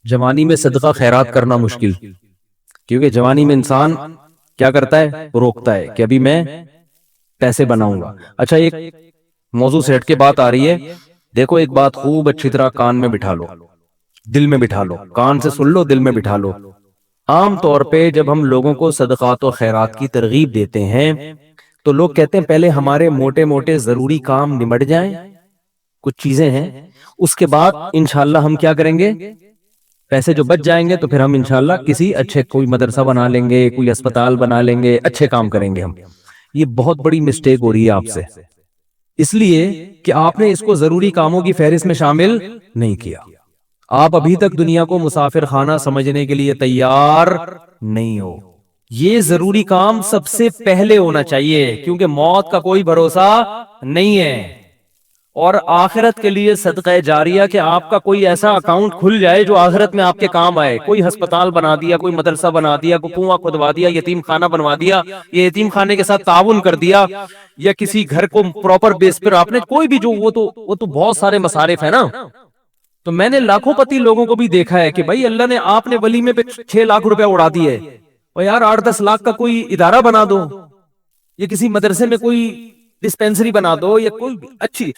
جوانی میں صدقہ خیرات کرنا مشکل، کیونکہ جوانی میں انسان کیا کرتا ہے؟ روکتا ہے کہ ابھی میں پیسے بناؤں گا۔ اچھا، ایک موضوع سے ہٹ کے بات آ رہی ہے، دیکھو ایک بات خوب اچھی طرح کان میں بٹھا لو، دل میں بٹھا لو، کان سے سن لو، دل میں بٹھا لو۔ عام طور پہ جب ہم لوگوں کو صدقات و خیرات کی ترغیب دیتے ہیں تو لوگ کہتے ہیں پہلے ہمارے موٹے موٹے ضروری کام نمٹ جائیں، کچھ چیزیں ہیں، اس کے بعد انشاءاللہ ہم کیا کریں گے؟ پیسے جو بچ جائیں گے تو پھر ہم انشاءاللہ کسی اچھے کوئی مدرسہ بنا لیں گے، کوئی اسپتال بنا لیں گے، اچھے کام کریں گے ہم۔ یہ بہت بڑی مسٹیک ہو رہی ہے آپ سے، اس لیے کہ آپ نے اس کو ضروری کاموں کی فہرست میں شامل نہیں کیا۔ آپ ابھی تک دنیا کو مسافر خانہ سمجھنے کے لیے تیار نہیں ہو۔ یہ ضروری کام سب سے پہلے ہونا چاہیے، کیونکہ موت کا کوئی بھروسہ نہیں ہے۔ اور آخرت کے لیے صدقہ جاریہ کہ آپ کا کوئی ایسا اکاؤنٹ کھل جائے جو آخرت میں آپ کے کام آئے، کوئی ہسپتال بنا دیا، کوئی مدرسہ بنا دیا، کوئی کنواں کھدوا دیا، یتیم خانہ بنوا دیا، یہ یتیم خانے کے ساتھ تعاون کر دیا، یا کسی گھر کو پراپر بیس پر آپ نے کوئی بھی جو وہ تو بہت سارے مصارف ہیں نا۔ تو میں نے لاکھوں پتی لوگوں کو بھی دیکھا ہے کہ بھائی اللہ نے آپ نے ولیمے پہ 6 لاکھ روپے اڑا دیے، اور یار 8-10 لاکھ کا کوئی ادارہ بنا دو، یا کسی مدرسے میں کوئی ڈسپینسری بنا دو، یا کوئی اچھی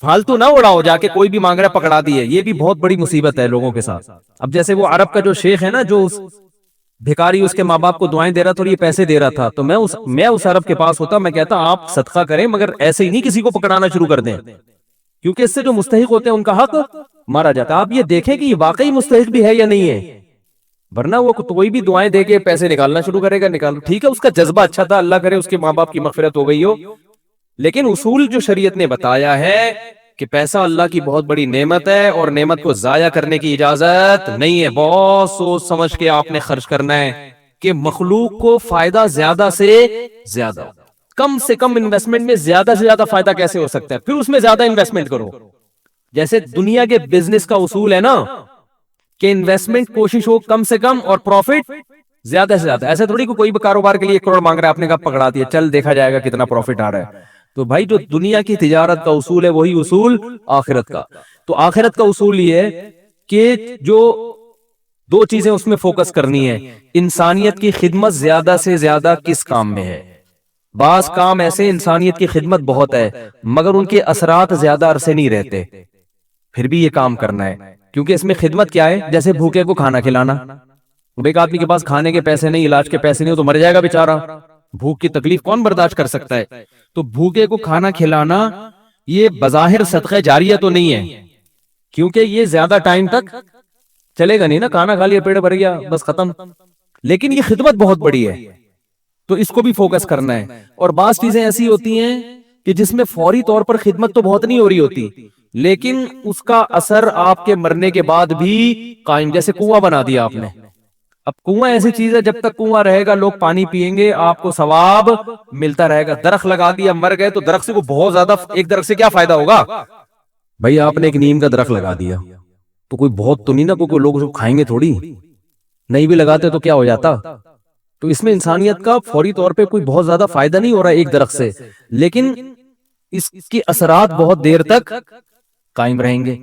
فالتو نہ اڑاؤ جا کے کوئی بھی مانگ رہا پکڑا دیے۔ یہ بھی بہت بڑی مصیبت ہے لوگوں کے ساتھ۔ اب جیسے وہ عرب کا جو شیخ ہے نا، جو بھکاری اس کے ماں باپ کو دعائیں دے رہا تھا اور یہ پیسے دے رہا تھا، تو میں اس عرب کے پاس ہوتا، میں کہتا آپ صدقہ کریں مگر ایسے ہی نہیں کسی کو پکڑانا شروع کر دیں، کیونکہ اس سے جو مستحق ہوتے ہیں ان کا حق مارا جاتا ہے۔ آپ یہ دیکھیں کہ یہ واقعی مستحق بھی ہے یا نہیں ہے، ورنہ وہ کوئی بھی دعائیں دے کے پیسے نکالنا شروع کرے گا، نکالو ٹھیک ہے، اس کا جذبہ اچھا تھا، اللہ کرے اس کے ماں باپ کی مغفرت ہو گئی ہو، لیکن اصول جو شریعت نے بتایا ہے کہ پیسہ اللہ کی بہت بڑی نعمت ہے، اور نعمت کو ضائع کرنے کی اجازت نہیں ہے۔ بہت سوچ سمجھ کے آپ نے خرچ کرنا ہے کہ مخلوق کو فائدہ زیادہ سے زیادہ ہو۔ کم سے کم انویسٹمنٹ میں زیادہ سے زیادہ فائدہ کیسے ہو سکتا ہے، پھر اس میں زیادہ انویسٹمنٹ کرو۔ جیسے دنیا کے بزنس کا اصول ہے نا کہ انویسٹمنٹ کوشش ہو کم سے کم اور پروفٹ زیادہ سے زیادہ۔ ایسے تھوڑی کوئی بھی کاروبار کے لیے 1 کروڑ مانگ رہا ہے، آپ نے کہا پکڑا دیا، چل دیکھا جائے گا کتنا پروفٹ آ رہا ہے۔ تو بھائی جو دنیا کی تجارت کا اصول ہے وہی اصول آخرت کا۔ تو آخرت کا اصول یہ ہے کہ جو 2 چیزیں اس میں فوکس کرنی ہے، انسانیت کی خدمت زیادہ سے زیادہ کس کام میں ہے۔ بعض کام ایسے انسانیت کی خدمت بہت ہے مگر ان کے اثرات زیادہ عرصے نہیں رہتے، پھر بھی یہ کام کرنا ہے، کیونکہ اس میں خدمت کیا ہے؟ جیسے بھوکے کو کھانا کھلانا۔ اب ایک آدمی کے پاس کھانے کے پیسے نہیں، علاج کے پیسے نہیں، تو مر جائے گا بیچارہ، بھوک کی تکلیف کون برداشت کر سکتا ہے؟ تو بھوکے کو کھانا کھلانا یہ بظاہر صدقہ جاریہ تو نہیں ہے، کیونکہ یہ زیادہ ٹائم تک چلے گا نہیں نا، کھانا کھا لیا پیٹ بھر گیا بس ختم، لیکن یہ خدمت بہت بڑی ہے، تو اس کو بھی فوکس کرنا ہے۔ اور بعض چیزیں ایسی ہوتی ہیں کہ جس میں فوری طور پر خدمت تو بہت نہیں ہو رہی ہوتی، لیکن اس کا اثر آپ کے مرنے کے بعد بھی قائم، جیسے کنواں بنا دیا آپ نے۔ اب کنواں ایسی چیز ہے، جب تک کنواں رہے گا لوگ پانی پیئیں گے، آپ کو ثواب ملتا رہے گا۔ درخت لگا دیا، مر گئے تو درخت سے کو بہت زیادہ، ایک درخت سے کیا فائدہ ہوگا؟ بھائی آپ نے ایک نیم کا درخت لگا دیا تو کوئی بہت تو نہیں نا، کوئی لوگ اس کو کھائیں گے تھوڑی، نہیں بھی لگاتے تو کیا ہو جاتا؟ تو اس میں انسانیت کا فوری طور پہ کوئی بہت زیادہ فائدہ نہیں ہو رہا ایک درخت سے، لیکن اس کے اثرات بہت دیر تک قائم رہیں گے۔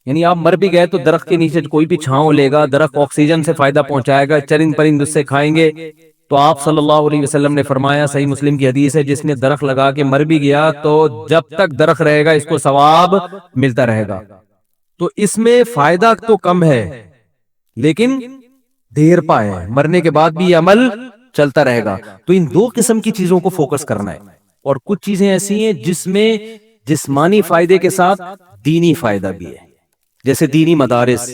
یعنی آپ مر بھی گئے تو درخت کے نیچے کوئی بھی چھاؤں لے گا، درخت آکسیجن سے فائدہ پہنچائے گا، چرند پرند اس سے کھائیں گے۔ تو آپ صلی اللہ علیہ وسلم نے فرمایا، صحیح مسلم کی حدیث ہے، جس نے درخت لگا کے مر بھی گیا تو جب تک درخت رہے گا اس کو ثواب ملتا رہے گا۔ تو اس میں فائدہ تو کم ہے لیکن دیر پا ہے، مرنے کے بعد بھی یہ عمل چلتا رہے گا۔ تو ان 2 قسم کی چیزوں کو فوکس کرنا ہے۔ اور کچھ چیزیں ایسی ہیں جس میں جسمانی فائدے کے ساتھ دینی فائدہ بھی ہے، جیسے دینی مدارس۔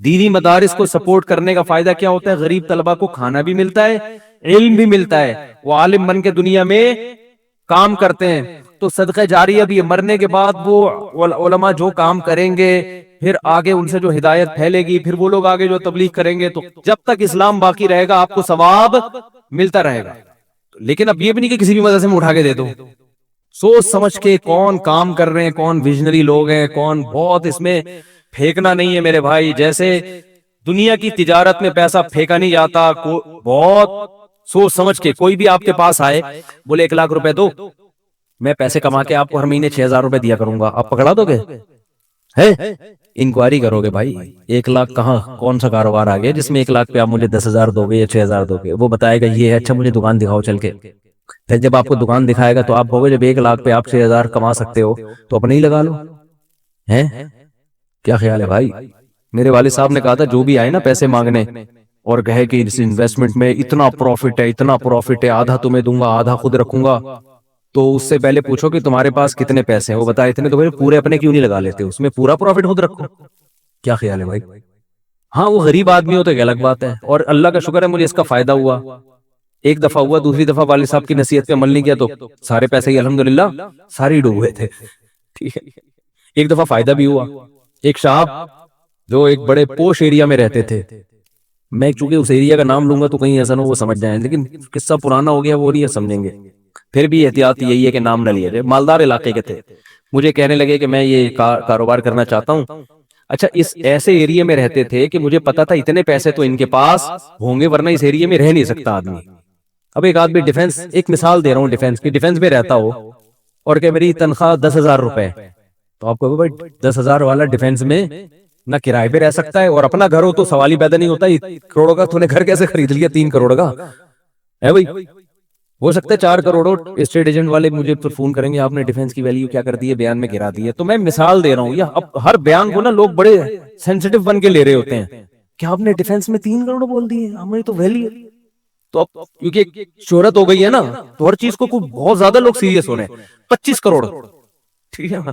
دینی مدارس کو سپورٹ کرنے کا فائدہ کیا ہوتا ہے؟ غریب طلبہ کو کھانا بھی ملتا ہے، علم بھی ملتا ہے، وہ عالم بن کے دنیا میں کام کرتے ہیں۔ تو صدقہ جاریہ بھی ہے، مرنے کے بعد وہ علماء جو کام کریں گے پھر آگے ان سے جو ہدایت پھیلے گی، پھر وہ لوگ آگے جو تبلیغ کریں گے، تو جب تک اسلام باقی رہے گا آپ کو ثواب ملتا رہے گا۔ لیکن اب یہ بھی نہیں کہ کسی بھی مدرسے میں اٹھا کے دے دو، سوچ سمجھ کے کون کام کر رہے ہیں، کون ویژنری لوگ ہیں، کون بہت اس میں پھینکنا نہیں ہے میرے بھائی۔ جیسے دنیا کی تجارت میں پیسہ پھینکا نہیں جاتا، بہت سوچ سمجھ کے۔ کوئی بھی آپ کے پاس آئے بولے 1 لاکھ روپے دو، میں پیسے کما کے آپ کو ہر مہینے 6,000 روپے دیا کروں گا، آپ پکڑا دو گے؟ ہے انکوائری کرو گے بھائی 1 لاکھ کہاں کون سا کاروبار آ گیا جس میں 1 لاکھ پہ آپ مجھے 10,000 دو گے یا 6,000 دو گے؟ وہ بتائے گا یہ ہے، اچھا مجھے دکان دکھاؤ چل کے، پھر جب آپ کو دکان دکھائے گا تو آپ کہو گے جب 1 لاکھ پہ آپ 6,000 کما سکتے ہو تو اپنے ہی لگا لو، ہیں؟ کیا خیال ہے بھائی؟ میرے والد صاحب نے کہا تھا جو بھی آئے نا پیسے مانگنے اور کہے کہ اس انویسٹمنٹ میں اتنا پروفٹ ہے اتنا پروفٹ ہے، آدھا تمہیں دوں گا آدھا خود رکھوں گا، تو اس سے پہلے پوچھو کہ تمہارے پاس کتنے پیسے ہیں، وہ بتائے اتنے، تو پھر پورے اپنے کیوں نہیں لگا لیتے، اس میں پورا پروفٹ خود رکھو۔ کیا خیال ہے بھائی؟ ہاں وہ غریب آدمی ہو تو ایک الگ بات ہے، اور اللہ کا شکر ہے مجھے اس کا فائدہ ہوا، ایک دفعہ ہوا، دوسری دفعہ والد صاحب کی نصیحت پہ عمل نہیں کیا تو سارے پیسے ہی الحمدللہ سارے ہی ڈوب گئے تھے، ٹھیک ہے۔ ایک دفعہ فائدہ بھی ہوا، ایک صاحب جو ایک بڑے پوش ایریا میں رہتے تھے، میں چونکہ اس ایریا کا نام لوں گا تو کہیں ایسا نہ وہ سمجھ جائیں، لیکن قصہ پرانا ہو گیا وہ نہیں سمجھیں گے، پھر بھی احتیاط یہی ہے کہ نام نہ لیے جائے، مالدار علاقے کے تھے، مجھے کہنے لگے کہ میں یہ کاروبار کرنا چاہتا ہوں۔ اچھا اس ایسے ایریا میں رہتے تھے کہ مجھے پتا تھا اتنے پیسے تو ان کے پاس ہوں گے ورنہ اس ایریا میں رہ نہیں سکتا آدمی۔ اب ایک آدمی ڈیفنس، ایک مثال دے رہا ہوں ڈیفنس کی، ڈیفنس میں رہتا ہو اور کہ میری تنخواہ 10,000 روپے، تو آپ کہو بھائی 10,000 والا ڈیفنس میں نہ کرائے پہ رہ سکتا ہے اور اپنا گھر ہو تو سوال ہی پیدا نہیں ہوتا، کروڑوں کا تو نے گھر کیسے خرید لیا 3 کروڑ کا ہے بھائی؟ ہو سکتا ہے 4 کروڑ ہو، اسٹیٹ ایجنٹ والے مجھے پھر فون کریں گے آپ نے ڈیفنس کی ویلیو کیا کر دی ہے، بیان میں گرا دی ہے، تو میں مثال دے رہا ہوں، یا اب ہر بیان کو نا لوگ بڑے سینسیٹیو بن کے لے رہے ہوتے ہیں کہ آپ نے ڈیفنس میں 3 کروڑ بول دی ہے، ہمیں تو ویلیو، تو اب کیونکہ شہرت ہو گئی ہے نا تو ہر چیز کو بہت زیادہ لوگ سیریس ہو رہے ہیں، 25 کروڑ، ٹھیک ہے نا،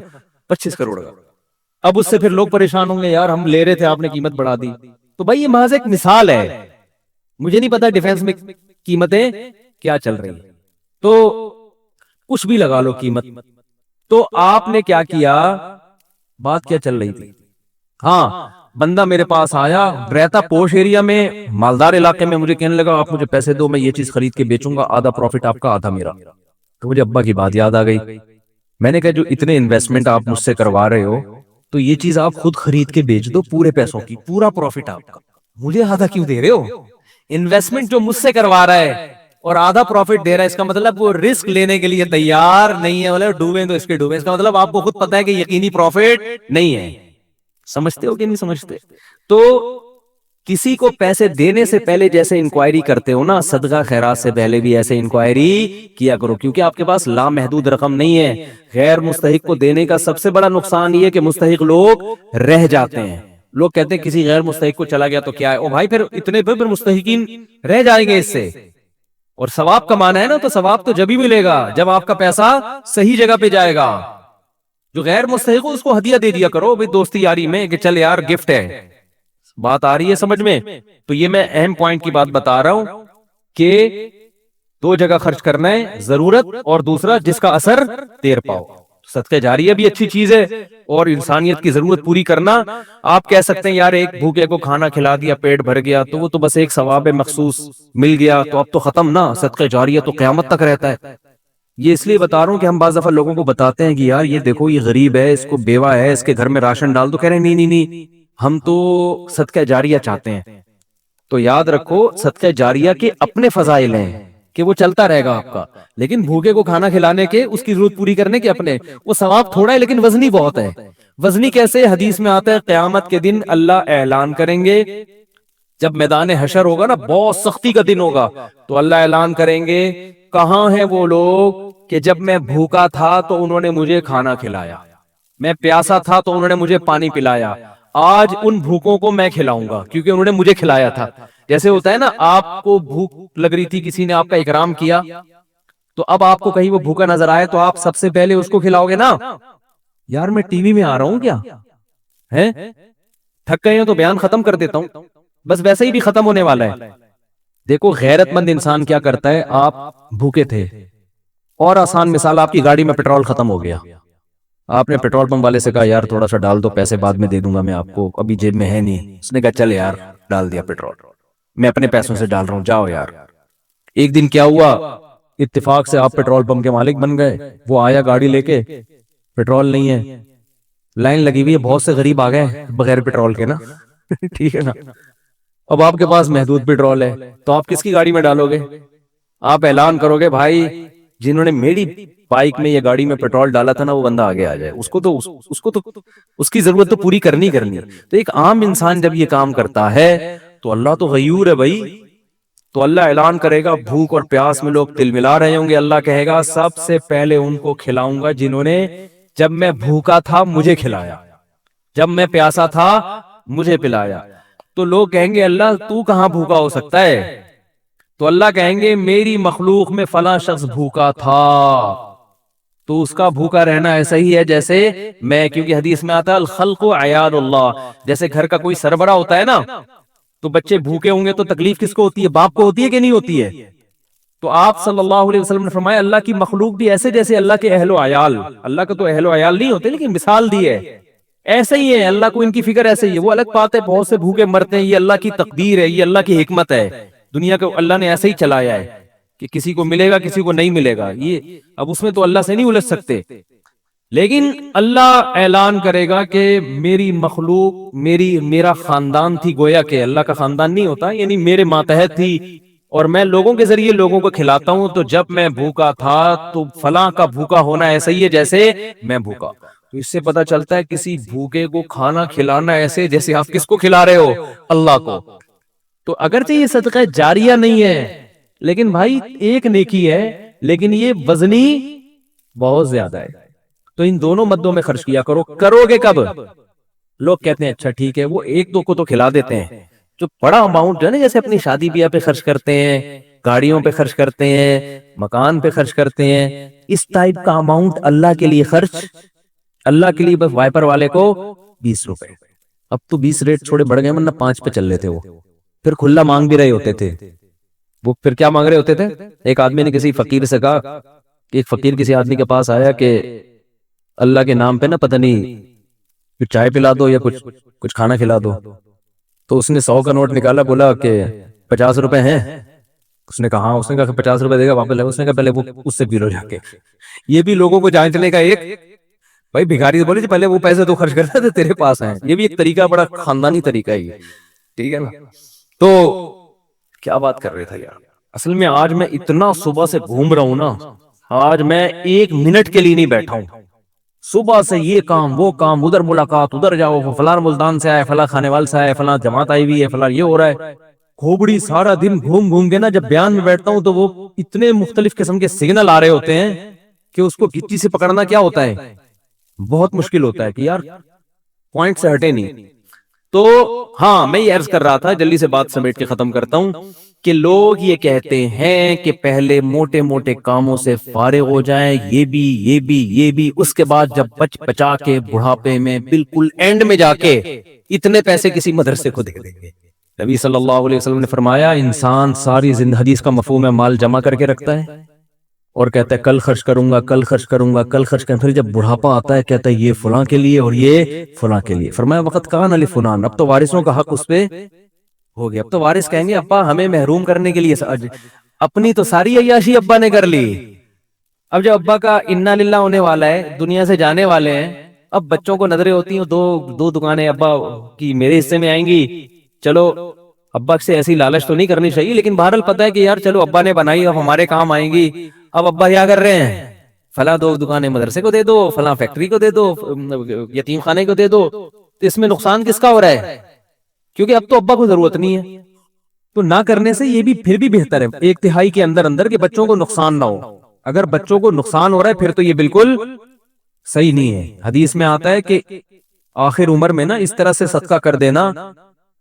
25 کروڑ کا، اب اس سے پھر لوگ پریشان ہوں گے یار ہم لے رہے تھے آپ نے قیمت بڑھا دی، تو بھائی یہ محض ایک مثال ہے، مجھے نہیں پتا ڈیفنس میں قیمتیں کیا چل رہی ہیں، تو کچھ بھی لگا لو قیمت، تو آپ نے کیا کیا، بات کیا چل رہی تھی، ہاں بندہ میرے پاس آیا، رہتا پوش ایریا میں، مالدار علاقے میں، مجھے کہنے لگا آپ مجھے پیسے دو میں یہ چیز خرید کے بیچوں گا، آدھا پروفٹ آپ کا آدھا میرا، تو مجھے ابا کی بات یاد آ گئی، میں نے کہا جو اتنے انویسٹمنٹ آپ مجھ سے کروا رہے ہو تو یہ چیز آپ خود خرید کے بیچ دو پورے پیسوں کی، پورا پروفٹ آپ کا، مجھے آدھا کیوں دے رہے ہو؟ انویسٹمنٹ جو مجھ سے کروا رہا ہے اور آدھا پروفٹ دے رہا ہے، اس کا مطلب وہ رسک لینے کے لیے تیار نہیں ہے، بولے ڈوبیں تو اس کے ڈوبیں، اس کا مطلب آپ کو خود پتا ہے کہ یقینی پروفٹ نہیں ہے، سمجھتے ہو کہ نہیں سمجھتے؟ تو کسی کو پیسے دینے سے پہلے جیسے انکوائری کرتے ہو نا، صدقہ خیرات سے پہلے بھی ایسے انکوائری کیا کرو، کیونکہ آپ کے پاس لامحدود رقم نہیں ہے، غیر مستحق کو دینے کا سب سے بڑا نقصان یہ کہ مستحق لوگ رہ جاتے ہیں، لوگ کہتے ہیں کسی غیر مستحق کو چلا گیا تو کیا ہے، او بھائی پھر اتنے پھر مستحقین رہ جائیں گے اس سے، اور ثواب کمانا ہے نا تو ثواب تو جب ہی ملے گا جب آپ کا پیسہ صحیح جگہ پہ جائے گا، جو غیر مستحق ہو اس کو ہدیہ دے دیا کرو بھائی دوستی یاری میں کہ چل یار گفٹ ہے، بات آ رہی ہے سمجھ میں؟ تو یہ میں اہم پوائنٹ کی بات بتا رہا ہوں کہ 2 جگہ خرچ کرنا ہے، ضرورت اور دوسرا جس کا اثر دیر پاؤ، صدقہ جاریہ بھی اچھی چیز ہے، اور انسانیت کی ضرورت پوری کرنا، آپ کہہ سکتے ہیں یار ایک بھوکے کو کھانا کھلا دیا پیٹ بھر گیا تو وہ تو بس ایک ثواب مخصوص مل گیا تو اب تو ختم نا، صدقہ جاریہ تو قیامت تک رہتا ہے، یہ اس لیے بتا رہا ہوں کہ ہم بعض دفعہ لوگوں کو بتاتے ہیں کہ یار یہ دیکھو یہ غریب ہے، اس کو بیوہ ہے، اس کے گھر میں راشن ڈال دو، کہہ رہے ہیں نہیں نہیں نہیں ہم تو صدقہ جاریہ چاہتے ہیں، تو یاد رکھو صدقہ جاریہ کے اپنے فضائل ہیں کہ وہ چلتا رہے گا آپ کا، لیکن بھوکے کو کھانا کھلانے کے، اس کی ضرورت پوری کرنے کے اپنے، وہ ثواب تھوڑا ہے لیکن وزنی بہت ہے، وزنی کیسے؟ حدیث میں آتا ہے قیامت کے دن اللہ اعلان کریں گے، جب میدان حشر ہوگا نا بہت سختی کا دن ہوگا تو اللہ اعلان کریں گے کہاں ہیں وہ لوگ کہ جب میں بھوکا تھا تو انہوں نے مجھے کھانا کھلایا، میں پیاسا تھا تو انہوں نے مجھے پانی پلایا، آج ان بھوکوں کو میں کھلاؤں گا کیونکہ انہوں نے مجھے کھلایا تھا، جیسے ہوتا ہے نا آپ کو بھوک لگ رہی تھی کسی نے آپ کا اکرام کیا تو اب آپ کو کہیں وہ بھوکا نظر آئے تو آپ سب سے پہلے اس کو کھلاؤ گے نا، یار میں ٹی وی میں آ رہا ہوں کیا ہے، تھک گئے ہو تو بیان ختم کر دیتا ہوں، بس ویسے ہی بھی ختم ہونے والا ہے، دیکھو غیرت مند انسان کیا کرتا ہے، آپ بھوکے تھے اور آسان مثال آپ کی گاڑی میں پیٹرول ختم ہو گیا، آپ نے پیٹرول پمپ والے سے کہا یار تھوڑا سا ڈال دو پیسے بعد میں دے دوں گا میں آپ کو ابھی جیب میں ہے نہیں، اس نے کہا چل یار ڈال دیا پیٹرول، میں اپنے پیسوں سے ڈال رہا ہوں جاؤ یار، ایک دن کیا ہوا اتفاق سے آپ پیٹرول پمپ کے مالک بن گئے، وہ آیا گاڑی لے کے پیٹرول نہیں ہے، لائن لگی ہوئی ہے، بہت سے غریب آ گئے بغیر پیٹرول کے نا ٹھیک ہے نا، اب آپ کے پاس محدود پیٹرول ہے تو آپ کس کی گاڑی میں ڈالو گے؟ آپ اعلان کرو گے بھائی جنہوں نے میری بائک میں یا گاڑی میں پیٹرول ڈالا تھا نا، وہ بندہ آگے آ جائے، اس کو تو اس کی ضرورت تو پوری کرنی ہے۔ تو ایک عام انسان جب یہ کام کرتا ہے تو اللہ تو غیور ہے بھائی، تو اللہ اعلان کرے گا، بھوک اور پیاس میں لوگ تل ملا رہے ہوں گے، اللہ کہے گا سب سے پہلے ان کو کھلاؤں گا جنہوں نے جب میں بھوکا تھا مجھے کھلایا، جب میں پیاسا تھا مجھے پلایا۔ تو لوگ کہیں گے اللہ تو کہاں بھوکا ہو سکتا ہے؟ تو اللہ کہیں گے میری مخلوق میں فلاں شخص بھوکا تھا، تو اس کا بھوکا رہنا ایسا ہی ہے جیسے میں، کیونکہ حدیث میں آتا ہے الخلق عیال اللہ، جیسے گھر کا کوئی سربراہ ہوتا ہے نا، تو بچے بھوکے ہوں گے تو تکلیف کس کو ہوتی ہے؟ باپ کو ہوتی ہے کہ نہیں ہوتی ہے؟ تو آپ صلی اللہ علیہ وسلم نے فرمایا اللہ کی مخلوق بھی ایسے جیسے اللہ کے اہل و عیال، اللہ کا تو اہل و عیال نہیں ہوتے لیکن مثال دی ہے، ایسے ہی ہے، اللہ کو ان کی فکر ایسے ہی ہے۔ وہ الگ بات ہے بہت سے بھوکے مرتے ہیں، یہ اللہ کی تقدیر ہے، یہ اللہ کی حکمت ہے، دنیا کو اللہ نے ایسے ہی چلایا ہے کہ کسی کو ملے گا کسی کو نہیں ملے گا، یہ اب اس میں تو اللہ سے نہیں الجھ سکتے۔ لیکن اللہ اعلان کرے گا کہ میری مخلوق میرا خاندان تھی، گویا کہ اللہ کا خاندان نہیں ہوتا، یعنی میرے ماتحت تھی، اور میں لوگوں کے ذریعے لوگوں کو کھلاتا ہوں، تو جب میں بھوکا تھا تو فلاں کا بھوکا ہونا ایسا ہی ہے جیسے میں بھوکا۔ تو اس سے پتا چلتا ہے کسی بھوکے کو کھانا کھلانا ایسے جیسے آپ کس کو کھلا رہے ہو؟ اللہ کو۔ تو اگرچہ یہ صدقہ جاریہ نہیں ہے لیکن بھائی ایک نیکی ہے، لیکن یہ وزنی بہت زیادہ ہے، تو ان دونوں مدوں میں خرچ کیا کرو۔ کرو گے کب؟ لوگ کہتے ہیں اچھا ٹھیک ہے، وہ ایک دو کو تو کھلا دیتے ہیں، جو بڑا اماؤنٹ ہے نا، جیسے اپنی شادی بیاہ پہ خرچ کرتے ہیں، گاڑیوں پہ خرچ کرتے ہیں، مکان پہ خرچ کرتے ہیں، اس ٹائپ کا اماؤنٹ اللہ کے لیے خرچ، اللہ کے لیے بس وائپر والے کو 20 روپے، اب تو 20 ریٹ چھوڑے بڑھ گئے، ورنہ 5 پہ چل رہے تھے، وہ پھر کھلا مانگ بھی رہے ہوتے تھے۔ وہ پھر کیا مانگ رہے ہوتے تھے؟ ایک آدمی نے کسی فقیر سے کہا کہ ایک فقیر کسی آدمی کے پاس آیا کہ اللہ کے نام پہ نا پتہ نہیں کچھ چائے پلا دو یا کچھ کھانا کھلا دو، تو اس نے 100 کا نوٹ نکالا، بولا کہ 50 روپے ہیں؟ اس نے کہا ہاں، اس نے کہا کہ 50 روپے دے گا واپس لے، اس نے کہا پہلے وہ اس سے پی لو جا کے۔ یہ بھی لوگوں کو جانچنے کا ایک، بھائی بھکاری بولے پہلے وہ پیسے تو خرچ کرتا تھے تیرے پاس ہیں، یہ بھی ایک طریقہ، بڑا خاندانی طریقہ ہے یہ، ٹھیک ہے نا؟ تو کیا بات کر رہے تھے یار، اصل میں آج میں اتنا صبح سے گھوم رہا ہوں نا، آج میں 1 منٹ کے لیے نہیں بیٹھا ہوں، صبح سے یہ کام وہ کام، ادھر ملاقات، ادھر جاؤ، فلاں ملتان سے آئے، فلاں کھانے وال سے آئے، فلاں جماعت آئی ہوئی ہے، فلاں یہ ہو رہا ہے، کھوبڑی سارا دن گھوم گھوم کے نا جب بیان میں بیٹھتا ہوں تو وہ اتنے مختلف قسم کے سگنل آ رہے ہوتے ہیں کہ اس کو گچی سے پکڑنا کیا ہوتا ہے، بہت مشکل ہوتا ہے کہ یار پوائنٹ سے ہٹے نہیں۔ تو ہاں میں یہ عرض کر رہا تھا، جلدی سے بات سمیٹ کے ختم کرتا ہوں، کہ لوگ یہ کہتے ہیں کہ پہلے موٹے موٹے کاموں سے فارغ ہو جائیں، یہ بھی، اس کے بعد جب بچا کے بڑھاپے میں بالکل اینڈ میں جا کے اتنے پیسے کسی مدرسے کو دے دیں گے۔ نبی صلی اللہ علیہ وسلم نے فرمایا انسان ساری زندگی، حدیث کا مفہوم ہے، مال جمع کر کے رکھتا ہے اور کہتا ہے کل خرچ کروں گا، کل خرچ کروں گا، کل خرچ کروں گا، پھر جب بڑھاپا آتا ہے کہتا ہے یہ فلاں کے لیے اور یہ فلاں کے لیے۔ فرمایا وقت کان علی فلان، اب تو وارثوں کا حق اس پہ ہو گیا، اب تو وارث کہیں گے ابا ہمیں محروم کرنے کے لیے، اپنی تو ساری عیاشی ابا نے کر لی، اب جب ابا کا انا للہ ہونے والا ہے، دنیا سے جانے والے ہیں، اب بچوں کو نظریں ہوتی ہیں، دو دکانیں ابا کی میرے حصے میں آئیں گی، چلو ابا سے ایسی لالچ تو نہیں کرنی چاہیے، لیکن بہرحال پتہ ہے کہ یار چلو ابا نے بنائی، اب ہمارے کام آئیں گی، اب ابا کیا کر رہے ہیں، فلاں 2 دکانیں مدرسے کو دے دو، فلاں فیکٹری کو دے دو، یتیم خانے کو دے دو، تو اس میں نقصان کس کا ہو رہا ہے؟ کیونکہ اب تو ابا کو ضرورت نہیں ہے، تو نہ کرنے سے یہ بھی پھر بھی بہتر ہے، 1/3 کے اندر کہ بچوں کو نقصان نہ ہو۔ اگر بچوں کو نقصان ہو رہا ہے پھر تو یہ بالکل صحیح نہیں ہے۔ حدیث میں آتا ہے کہ آخر عمر میں نا اس طرح سے صدقہ کر دینا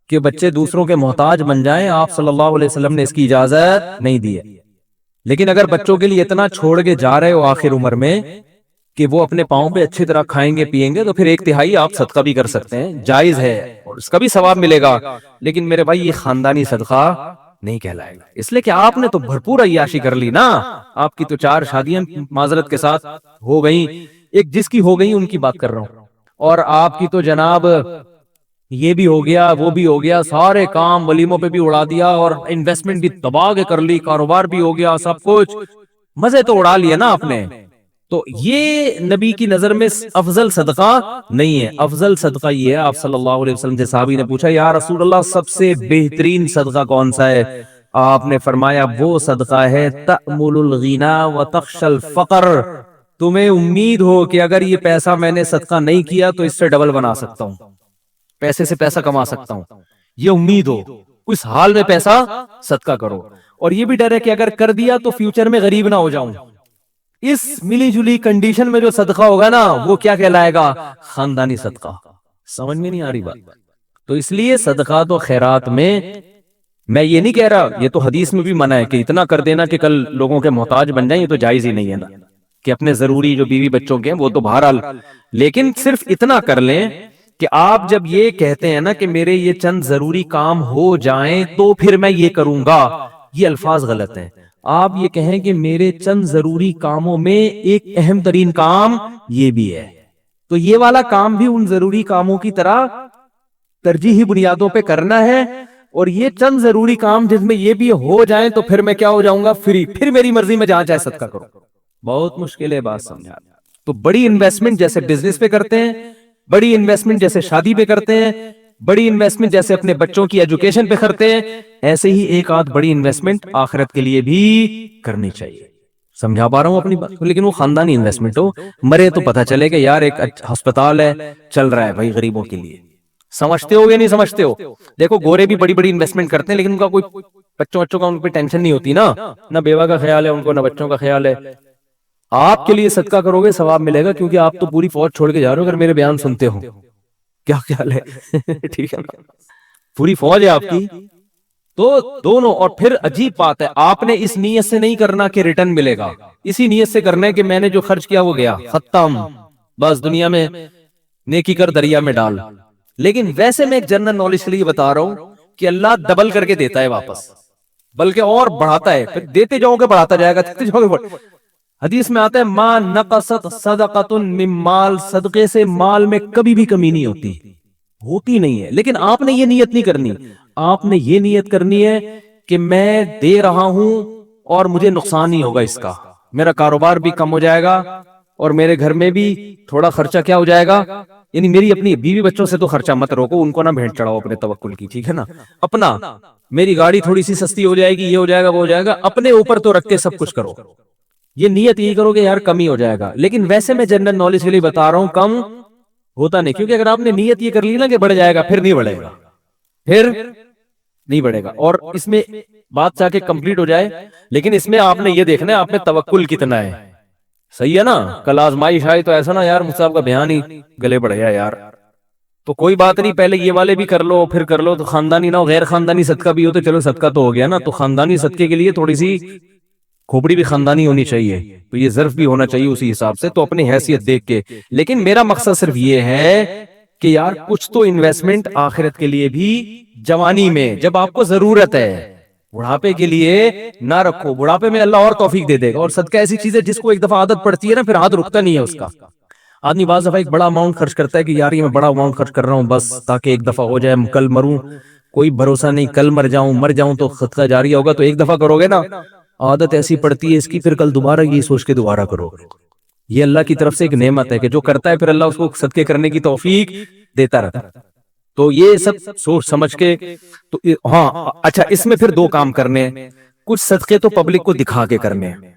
کہ بچے دوسروں کے محتاج بن جائیں، آپ صلی اللہ علیہ وسلم نے اس کی اجازت نہیں دی ہے۔ لیکن اگر بچوں کے لیے اتنا چھوڑ کے جا رہے ہو آخر عمر میں کہ وہ اپنے پاؤں پہ اچھی طرح کھائیں گے پیئیں گے، تو پھر 1/3 آپ صدقہ بھی کر سکتے ہیں، جائز ہے اور اس کا بھی ثواب ملے گا، لیکن میرے بھائی یہ خاندانی صدقہ نہیں کہلائے گا، اس لیے کہ آپ نے تو بھرپور عیاشی کر لی نا، آپ کی تو 4 شادیاں معذرت کے ساتھ ہو گئیں، ایک جس کی ہو گئی ان کی بات کر رہا ہوں، اور آپ کی تو جناب یہ بھی ہو گیا وہ بھی ہو گیا، سارے کام ولیموں پہ بھی اڑا دیا اور انویسٹمنٹ بھی تباہ کے کر لی، کاروبار بھی ہو گیا، سب کچھ مزے تو اڑا لیے نا آپ نے۔ تو یہ نبی کی نظر میں افضل صدقہ نہیں ہے، افضل صدقہ یہ ہے، آپ صلی اللہ علیہ وسلم سے صحابی نے پوچھا یا رسول اللہ سب سے بہترین صدقہ کون سا ہے؟ آپ نے فرمایا وہ صدقہ ہے تأمل الغنا وتخشى الفقر، تمہیں امید ہو کہ اگر یہ پیسہ میں نے صدقہ نہیں کیا تو اس سے ڈبل بنا سکتا ہوں، پیسے سے پیسہ کما سکتا ہوں، یہ امید ہو، اس حال میں پیسہ صدقہ کرو، اور یہ بھی ڈر ہے کہ اگر کر دیا تو فیوچر میں غریب نہ ہو جاؤں۔ اس ملی جلی کنڈیشن میں جو صدقہ ہوگا نا وہ کیا کہلائے گا؟ خاندانی صدقہ۔ سمجھ میں نہیں آ رہی بات؟ تو اس لیے صدقات و خیرات میں یہ نہیں کہہ رہا، یہ تو حدیث میں بھی منع ہے کہ اتنا کر دینا کہ کل لوگوں کے محتاج بن جائیں، یہ تو جائز ہی نہیں ہے نا، کہ اپنے ضروری جو بیوی بچوں کے ہیں وہ تو بہرحال، لیکن صرف اتنا کر لیں کہ آپ جب یہ کہتے ہیں نا کہ میرے یہ چند ضروری کام ہو جائیں تو پھر میں یہ کروں گا، یہ الفاظ غلط ہیں۔ آپ یہ کہیں کہ میرے چند ضروری کاموں میں ایک اہم ترین کام یہ بھی ہے، تو یہ والا کام بھی ان ضروری کاموں کی طرح ترجیحی بنیادوں پہ کرنا ہے، اور یہ چند ضروری کام جس میں یہ بھی ہو جائیں تو پھر میں کیا ہو جاؤں گا؟ فری، پھر میری مرضی میں جہاں چاہے صدقہ کرو۔ بہت مشکل ہے بات سمجھا۔ تو بڑی انویسٹمنٹ جیسے بزنس پہ کرتے ہیں، بڑی انویسٹمنٹ جیسے شادی پہ کرتے ہیں، بڑی انویسٹمنٹ جیسے اپنے بچوں کی ایجوکیشن پہ کرتے ہیں، ایسے ہی ایک آدھ بڑی انویسٹمنٹ آخرت کے لیے بھی کرنی چاہیے۔ سمجھا پا رہا ہوں اپنی بات؟ لیکن وہ خاندانی انویسٹمنٹ ہو، مرے تو پتہ چلے کہ یار ایک ہسپتال ہے چل رہا ہے بھائی غریبوں کے لیے۔ سمجھتے ہو یا نہیں سمجھتے ہو؟ دیکھو گورے بھی بڑی بڑی انویسٹمنٹ کرتے ہیں لیکن ان کا کوئی بچوں کا ان پہ ٹینشن نہیں ہوتی نا، نہ بیوہ کا خیال ہے ان کو، نہ بچوں کا خیال ہے۔ آپ کے لیے صدقہ کرو گے ثواب ملے گا، کیونکہ آپ تو پوری فوج چھوڑ کے جا رہے ہو اگر میرے بیان سنتے ہو۔ کیا خیال ہے؟ ٹھیک ہے نا، پوری فوج ہے آپ کی، تو دونوں۔ اور پھر عجیب بات ہے، آپ نے اس نیت سے نہیں کرنا کہ ریٹرن ملے گا، اسی نیت سے کرنا ہے کہ میں نے جو خرچ کیا وہ گیا، ختم، بس دنیا میں نیکی کر دریا میں ڈال۔ لیکن ویسے میں ایک جنرل نالج کے لیے بتا رہا ہوں کہ اللہ ڈبل کر کے دیتا ہے واپس، بلکہ اور بڑھاتا ہے، پھر دیتے جاؤ گے بڑھاتا جائے گا، دیتے جاؤ گے۔ حدیث میں آتا ہے ما نقصت صدقۃ من مال، صدقے سے مال میں کبھی بھی کمی نہیں ہوتی نہیں ہے، لیکن آپ نے یہ نیت نہیں کرنی، آپ نے یہ نیت کرنی ہے کہ میں دے رہا ہوں اور مجھے نقصان نہیں ہوگا اس کا، میرا کاروبار بھی کم ہو جائے گا اور میرے گھر میں بھی تھوڑا خرچہ کیا ہو جائے گا، یعنی میری اپنی بیوی بچوں سے تو خرچہ مت روکو، ان کو نہ بھیٹ چڑھاؤ اپنے توکل کی، ٹھیک ہے نا، اپنا، میری گاڑی تھوڑی سی سستی ہو جائے گی، یہ ہو جائے گا وہ ہو جائے گا، اپنے اوپر تو رکھ کے سب کچھ کرو، یہ نیت یہی کرو کہ یار کمی ہو جائے گا۔ لیکن ویسے میں جنرل نالج کے لیے بتا رہا ہوں کم ہوتا نہیں، کیونکہ اگر آپ نے نیت یہ کر لی نا کہ بڑھ جائے گا، پھر نہیں بڑھے گا، پھر نہیں بڑھے گا۔ اور اس میں بات چاہ کے کمپلیٹ ہو جائے، لیکن اس میں آپ نے یہ دیکھنا ہے آپ میں توکل کتنا ہے، صحیح ہے نا؟ کل آزمائش آئی تو ایسا نا یار مجھ سے آپ کا بیان ہی گلے بڑھ گیا یار، تو کوئی بات نہیں، پہلے یہ والے بھی کر لو پھر کر لو، تو خاندانی نہ ہو، غیر خاندانی صدقہ بھی ہو تو چلو صدقہ تو ہو گیا نا، تو خاندانی صدقے کے لیے تھوڑی سی کھوپڑی بھی خاندانی ہونی چاہیے، تو یہ ظرف بھی ہونا چاہیے اسی حساب سے، تو اپنی حیثیت دیکھ کے۔ لیکن میرا مقصد صرف یہ ہے کہ یار کچھ تو انویسٹمنٹ آخرت کے لیے بھی جوانی میں جب آپ کو ضرورت ہے، بڑھاپے کے لیے نہ رکھو، بڑھاپے میں اللہ اور توفیق دے دے گا۔ اور صدقہ ایسی چیز ہے جس کو ایک دفعہ عادت پڑتی ہے نا پھر ہاتھ رکتا نہیں ہے اس کا۔ آدمی بعض دفعہ ایک بڑا اماؤنٹ خرچ کرتا ہے کہ یار یہ میں بڑا اماؤنٹ خرچ کر رہا ہوں بس تاکہ ایک دفعہ ہو جائے، کل مروں کوئی بھروسہ نہیں، کل مر جاؤں تو صدقہ جاریہ ہوگا، تو ایک دفعہ کرو گے نا عادت ایسی پڑتی ہے اس کی، پھر کل دوبارہ یہ سوچ کے دوبارہ کرو گے۔ یہ اللہ کی طرف سے ایک نعمت ہے کہ جو کرتا ہے پھر اللہ اس کو صدقے کرنے کی توفیق دیتا رہتا ہے۔ تو یہ سب سوچ سمجھ کے، تو ہاں اچھا اس میں پھر دو کام کرنے ہیں، کچھ صدقے تو پبلک کو دکھا کے کرنے ہیں،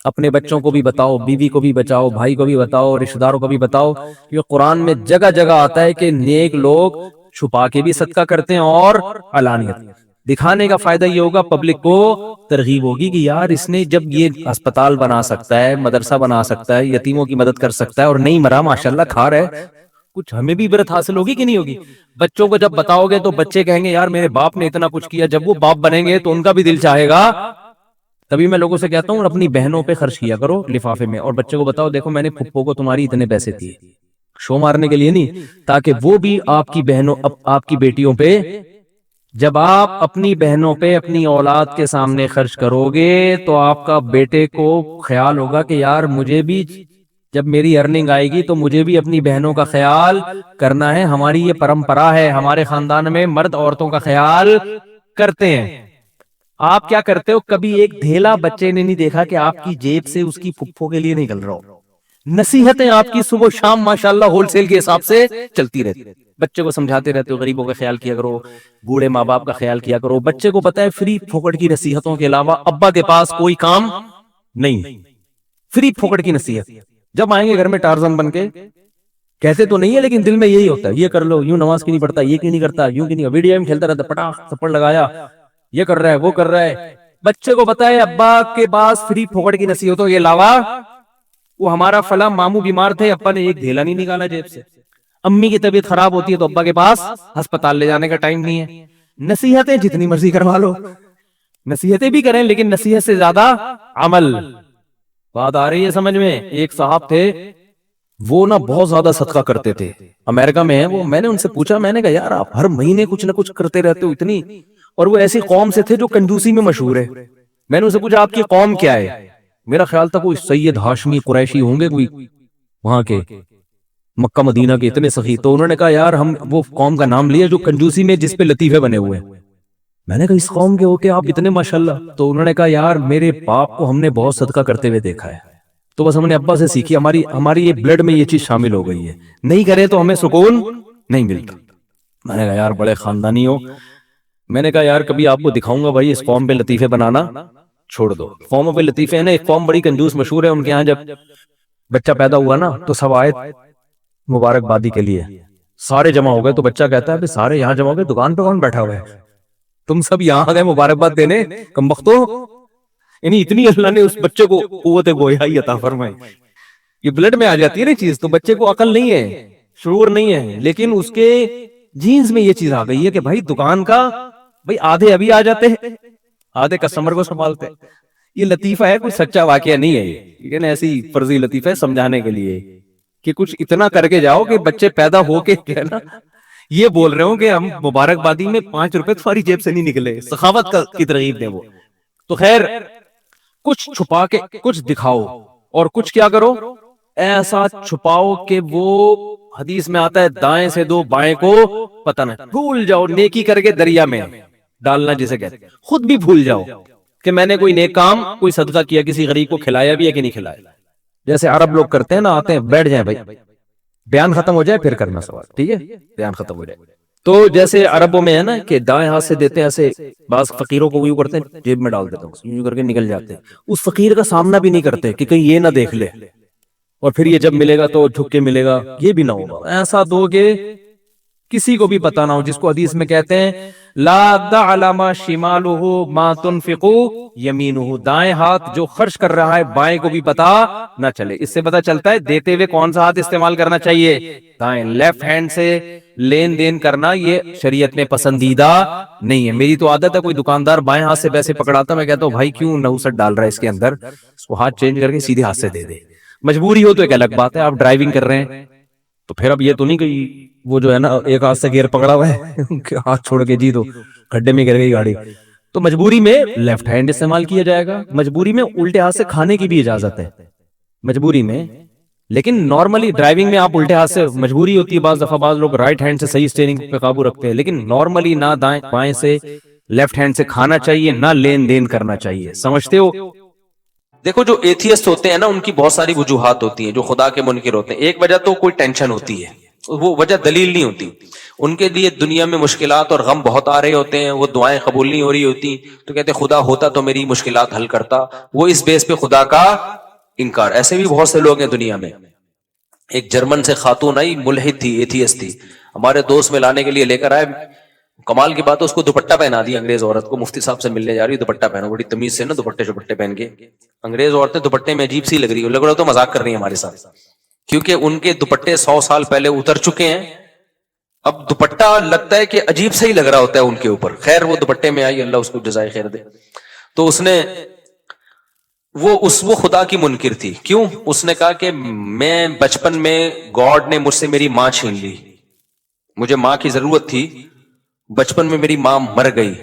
اپنے بچوں کو بھی بتاؤ، بیوی کو بھی بچاؤ، بھائی کو بھی بتاؤ، رشتہ داروں کو بھی بتاؤ۔ یہ قرآن میں جگہ جگہ آتا ہے کہ نیک لوگ چھپا کے بھی صدقہ کرتے ہیں اور علانیت۔ دکھانے کا فائدہ یہ ہوگا پبلک کو ترغیب ہوگی کہ یار اس نے جب یہ اسپتال بنا سکتا ہے، مدرسہ بنا سکتا ہے، یتیموں کی مدد کر سکتا ہے اور نہیں مرا ماشاءاللہ کھا رہا ہے، کچھ ہمیں بھی عبرت حاصل ہوگی کہ نہیں ہوگی؟ بچوں کو جب بتاؤ گے تو بچے کہیں گے یار میرے باپ نے اتنا کچھ کیا، جب وہ باپ بنیں گے تو ان کا بھی دل چاہے گا۔ تبھی میں لوگوں سے کہتا ہوں اپنی بہنوں پہ خرچ کیا کرو لفافے میں، اور بچوں کو بتاؤ دیکھو میں نے پھپھو کو تمہاری اتنے پیسے دیے، شو مارنے کے لیے نہیں، تاکہ وہ بھی آپ کی بہنوں، آپ کی بیٹیوں پہ، جب آپ اپنی بہنوں پہ اپنی اولاد کے سامنے خرچ کرو گے تو آپ کا بیٹے کو خیال ہوگا کہ یار مجھے بھی جب میری ارننگ آئے گی تو مجھے بھی اپنی بہنوں کا خیال کرنا ہے، ہماری یہ پرمپرا ہے، ہمارے خاندان میں مرد عورتوں کا خیال کرتے ہیں۔ آپ کیا کرتے ہو؟ کبھی ایک دھیلا بچے نے نہیں دیکھا کہ آپ کی جیب سے اس کی پھپھو کے لیے نکل رہا ہو، نصیحتیں آپ کی صبح شام ماشاءاللہ ہول سیل کے حساب سے چلتی رہتی، بچے کو سمجھاتے رہتے ہو، غریبوں کا خیال کیا کرو، بوڑھے ماں باپ کا خیال کیا کرو. بچے کو پتا ہے فری پھوکٹ کی نصیحتوں کے علاوہ ابا کے پاس کوئی کام نہیں، فری پھوکٹ کی نصیحت. جب آئیں گے گھر میں ٹارزن بن کے، کہتے تو نہیں ہے لیکن دل میں یہی ہوتا ہے، یہ کر لو، یوں نماز کی نہیں پڑھتا، یہ کیوں نہیں کرتا، یوں کی نہیں، ویڈیو گیم کھیلتا رہتا، پٹاخ تھپڑ لگایا، یہ کر رہا ہے وہ کر رہا ہے. بچے کو پتا ہے ابا کے پاس فری پھوکٹ کی نصیحتوں کے علاوہ، وہ ہمارا فلاں ماموں بیمار تھے، ابا نے ایک ڈھیلا نہیں نکالا جیب سے. امی کی طبیعت خراب ہوتی ہے تو ابا کے پاس ہسپتال لے جانے کا ٹائم نہیں ہے. نصیحتیں جتنی مرضی کروا لو، نصیحتیں بھی کریں لیکن نصیحت سے زیادہ عمل. بات آ رہی ہے سمجھ میں؟ ایک صاحب تھے، وہ نا بہت زیادہ صدقہ کرتے تھے، امریکہ میں ہیں وہ. میں نے ان سے پوچھا، میں نے کہا یار آپ ہر مہینے کچھ نہ کچھ کرتے رہتے ہو اتنی، اور وہ ایسی قوم سے تھے جو کنجوسی میں مشہور ہے. میں نے ان سے پوچھا آپ کی قوم کیا ہے؟ میرا خیال تھا کوئی سید ہاشمی قریشی ہوں گے، کوئی وہاں کے مکہ مدینہ کے اتنے سخی. تو انہوں نے کہا یار ہم وہ قوم کا نام لیا جو کنجوسی میں جس پہ لطیفے بنے ہوئے ہیں. میں نے کہا اس قوم کے ہو کے آپ اتنے ماشاءاللہ؟ تو انہوں نے کہا یار میرے باپ کو ہم نے بہت صدقہ کرتے ہوئے دیکھا ہے، تو بس ہم نے ابا سے سیکھی، ہماری یہ بلڈ میں یہ چیز شامل ہو گئی ہے، نہیں کرے تو ہمیں سکون نہیں ملتا. میں نے کہا یار بڑے خاندانی ہو. میں نے کہا یار کبھی آپ کو دکھاؤں گا بھائی اس قوم پہ لطیفے بنانا چھوڑ دو. قوموں پہ لطیفے ہیں نا، ایک قوم بڑی کنجوس مشہور ہے، ان کے ہاں جب بچہ پیدا ہوا نا تو سب آئے مبارکبادی کے لیے، سارے جمع ہو گئے. تو بچہ کہتا ہے سارے یہاں جمع ہو گئے، دکان پہ کون بیٹھا ہوا ہے؟ تم سب یہاں آ گئے مبارکباد دینے کمبختو. یعنی اتنی اللہ نے اس بچے کو قوت گویائی عطا فرمائی. یہ بلڈ میں آ جاتی ہے نا چیز، تو بچے کو عقل نہیں ہے، شعور نہیں ہے، لیکن اس کے جینز میں یہ چیز آ گئی ہے کہ بھائی دکان کا بھائی آدھے ابھی آ جاتے ہیں، آدھے کسٹمر کو سنبھالتے. یہ لطیفہ ہے، کوئی سچا واقعہ نہیں ہے یہ، لیکن ایسی فرضی لطیفہ ہے سمجھانے کے لیے کہ کچھ اتنا کر کے جاؤ کہ بچے پیدا ہو کے نا یہ بول رہے ہوں کہ ہم مبارکبادی میں 5 روپے تمہاری جیب سے نہیں نکلے. سخاوت کی ترغیب دیں وہ. تو خیر کچھ چھپا کے کچھ دکھاؤ، اور کچھ کیا کرو ایسا چھپاؤ کہ وہ حدیث میں آتا ہے دائیں سے دو بائیں کو پتہ نہ، بھول جاؤ نیکی کر کے دریا میں ڈالنا جسے کہتے ہیں. خود بھی بھول جاؤ کہ میں نے کوئی نیک کام، کوئی صدقہ کیا، کسی غریب کو کھلایا بھی ہے کہ نہیں کھلایا. جیسے عرب لوگ کرتے ہیں نا، آتے ہیں بیٹھ جائیں بھائی، بیان ختم ہو جائے پھر کرنا سوال، ٹھیک ہے؟ بیان ختم ہو جائے. تو جیسے عربوں میں ہے نا کہ دائیں ہاتھ سے دیتے ہیں، ایسے بعض فقیروں کو یوں کرتے ہیں جیب میں ڈال دیتے ہیں، یوں کر کے نکل جاتے ہیں. اس فقیر کا سامنا بھی نہیں کرتے کہ کہیں یہ نہ دیکھ لے، اور پھر یہ جب ملے گا تو جھک کے ملے گا. یہ بھی نہ ہوگا، ایسا دو کہ کسی کو بھی پتا نہ ہو، جس کو حدیث میں کہتے ہیں لا تعلم شمالہ ما تنفق یمینہ، دائیں ہاتھ جو خرچ کر رہا ہے بائیں کو بھی پتا نہ چلے. اس سے پتا چلتا ہے دیتے ہوئے کون سا ہاتھ استعمال کرنا چاہیے، دائیں. لیفٹ ہینڈ سے لین دین کرنا یہ شریعت میں پسندیدہ نہیں ہے. میری تو عادت ہے کوئی دکاندار بائیں ہاتھ سے پیسے پکڑاتا، میں کہتا ہوں بھائی کیوں نحوست ڈال رہا ہے اس کے اندر، اس کو ہاتھ چینج کر کے سیدھے ہاتھ سے دے دے. مجبوری ہو تو ایک الگ بات ہے، آپ ڈرائیونگ کر رہے ہیں تو پھر اب یہ تو نہیں کہ وہ جو ہے نا ایک ہاتھ سے گیئر پکڑا ہوا ہے ہاتھ چھوڑ کے جی تو گڈھے میں گر گئی گاڑی. تو مجبوری میں لیفٹ ہینڈ استعمال کیا جائے گا. مجبوری میں الٹے ہاتھ سے کھانے کی بھی اجازت ہے مجبوری میں، لیکن نارملی ڈرائیونگ میں آپ الٹے ہاتھ سے، مجبوری ہوتی ہے بعض دفعہ بعض لوگ رائٹ ہینڈ سے صحیح اسٹیئرنگ پہ قابو رکھتے ہیں، لیکن نارملی نہ دائیں بائیں سے لیفٹ ہینڈ سے کھانا چاہیے، نہ لین دین کرنا چاہیے. سمجھتے ہو؟ دیکھو جو ایتھیسٹ ہوتے ہیں نا ان کی بہت ساری وجوہات ہوتی ہیں، جو خدا کے منکر ہوتے ہیں. ایک وجہ تو کوئی ٹینشن ہوتی ہے، وہ وجہ دلیل نہیں ہوتی. ان کے لیے دنیا میں مشکلات اور غم بہت آ رہے ہوتے ہیں، وہ دعائیں قبول نہیں ہو رہی ہوتی، تو کہتے خدا ہوتا تو میری مشکلات حل کرتا. وہ اس بیس پہ خدا کا انکار. ایسے بھی بہت سے لوگ ہیں دنیا میں. ایک جرمن سے خاتون آئی، ملحد تھی، ایتھیسٹ تھی، ہمارے دوست میں لانے کے لیے لے کر آئے. کمال کی بات ہے اس کو دوپٹہ پہنا دیا انگریز عورت کو. مفتی صاحب سے ملنے جا رہی ہے، دوپٹہ پہنا، بڑی تمیز سے نا دوپٹے پہن کے. انگریز عورتیں دوپٹے میں عجیب سی لگ رہی ہے، لگ رہا تو مذاق کر رہی ہیں ہمارے ساتھ، کیونکہ ان کے دوپٹے 100 سال پہلے اتر چکے ہیں. اب دوپٹہ لگتا ہے کہ عجیب سے ہی لگ رہا ہوتا ہے ان کے اوپر. خیر وہ دوپٹے میں آئی، اللہ اس کو جزائے خیر دے. تو اس نے وہ خدا کی منکر تھی. کیوں؟ اس نے کہا کہ میں بچپن میں گاڈ نے مجھ سے میری ماں چھین لی، مجھے ماں کی ضرورت تھی، بچپن میں میری ماں مر گئی.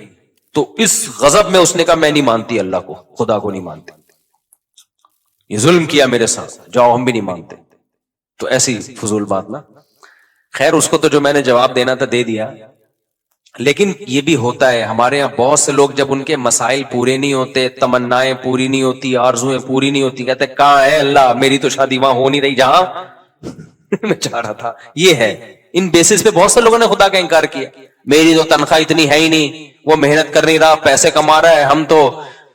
تو اس غضب میں اس نے کہا میں نہیں مانتی اللہ کو، خدا کو نہیں مانتی، یہ ظلم کیا میرے ساتھ، جاؤ ہم بھی نہیں مانتے. تو ایسی فضول بات نا. خیر اس کو تو جو میں نے جواب دینا تھا دے دیا. لیکن یہ بھی ہوتا ہے ہمارے یہاں بہت سے لوگ جب ان کے مسائل پورے نہیں ہوتے، تمنائیں پوری نہیں ہوتی، آرزویں پوری نہیں ہوتی، کہتے کہاں ہے اللہ، میری تو شادی وہاں ہو نہیں رہی جہاں میں چاہ رہا تھا. یہ ہے، ان بیسس پہ بہت سے لوگوں نے خدا کا انکار کیا. میری تو تنخواہ اتنی ہے ہی نہیں، وہ محنت کر نہیں رہا، پیسے کما رہا ہے، ہم تو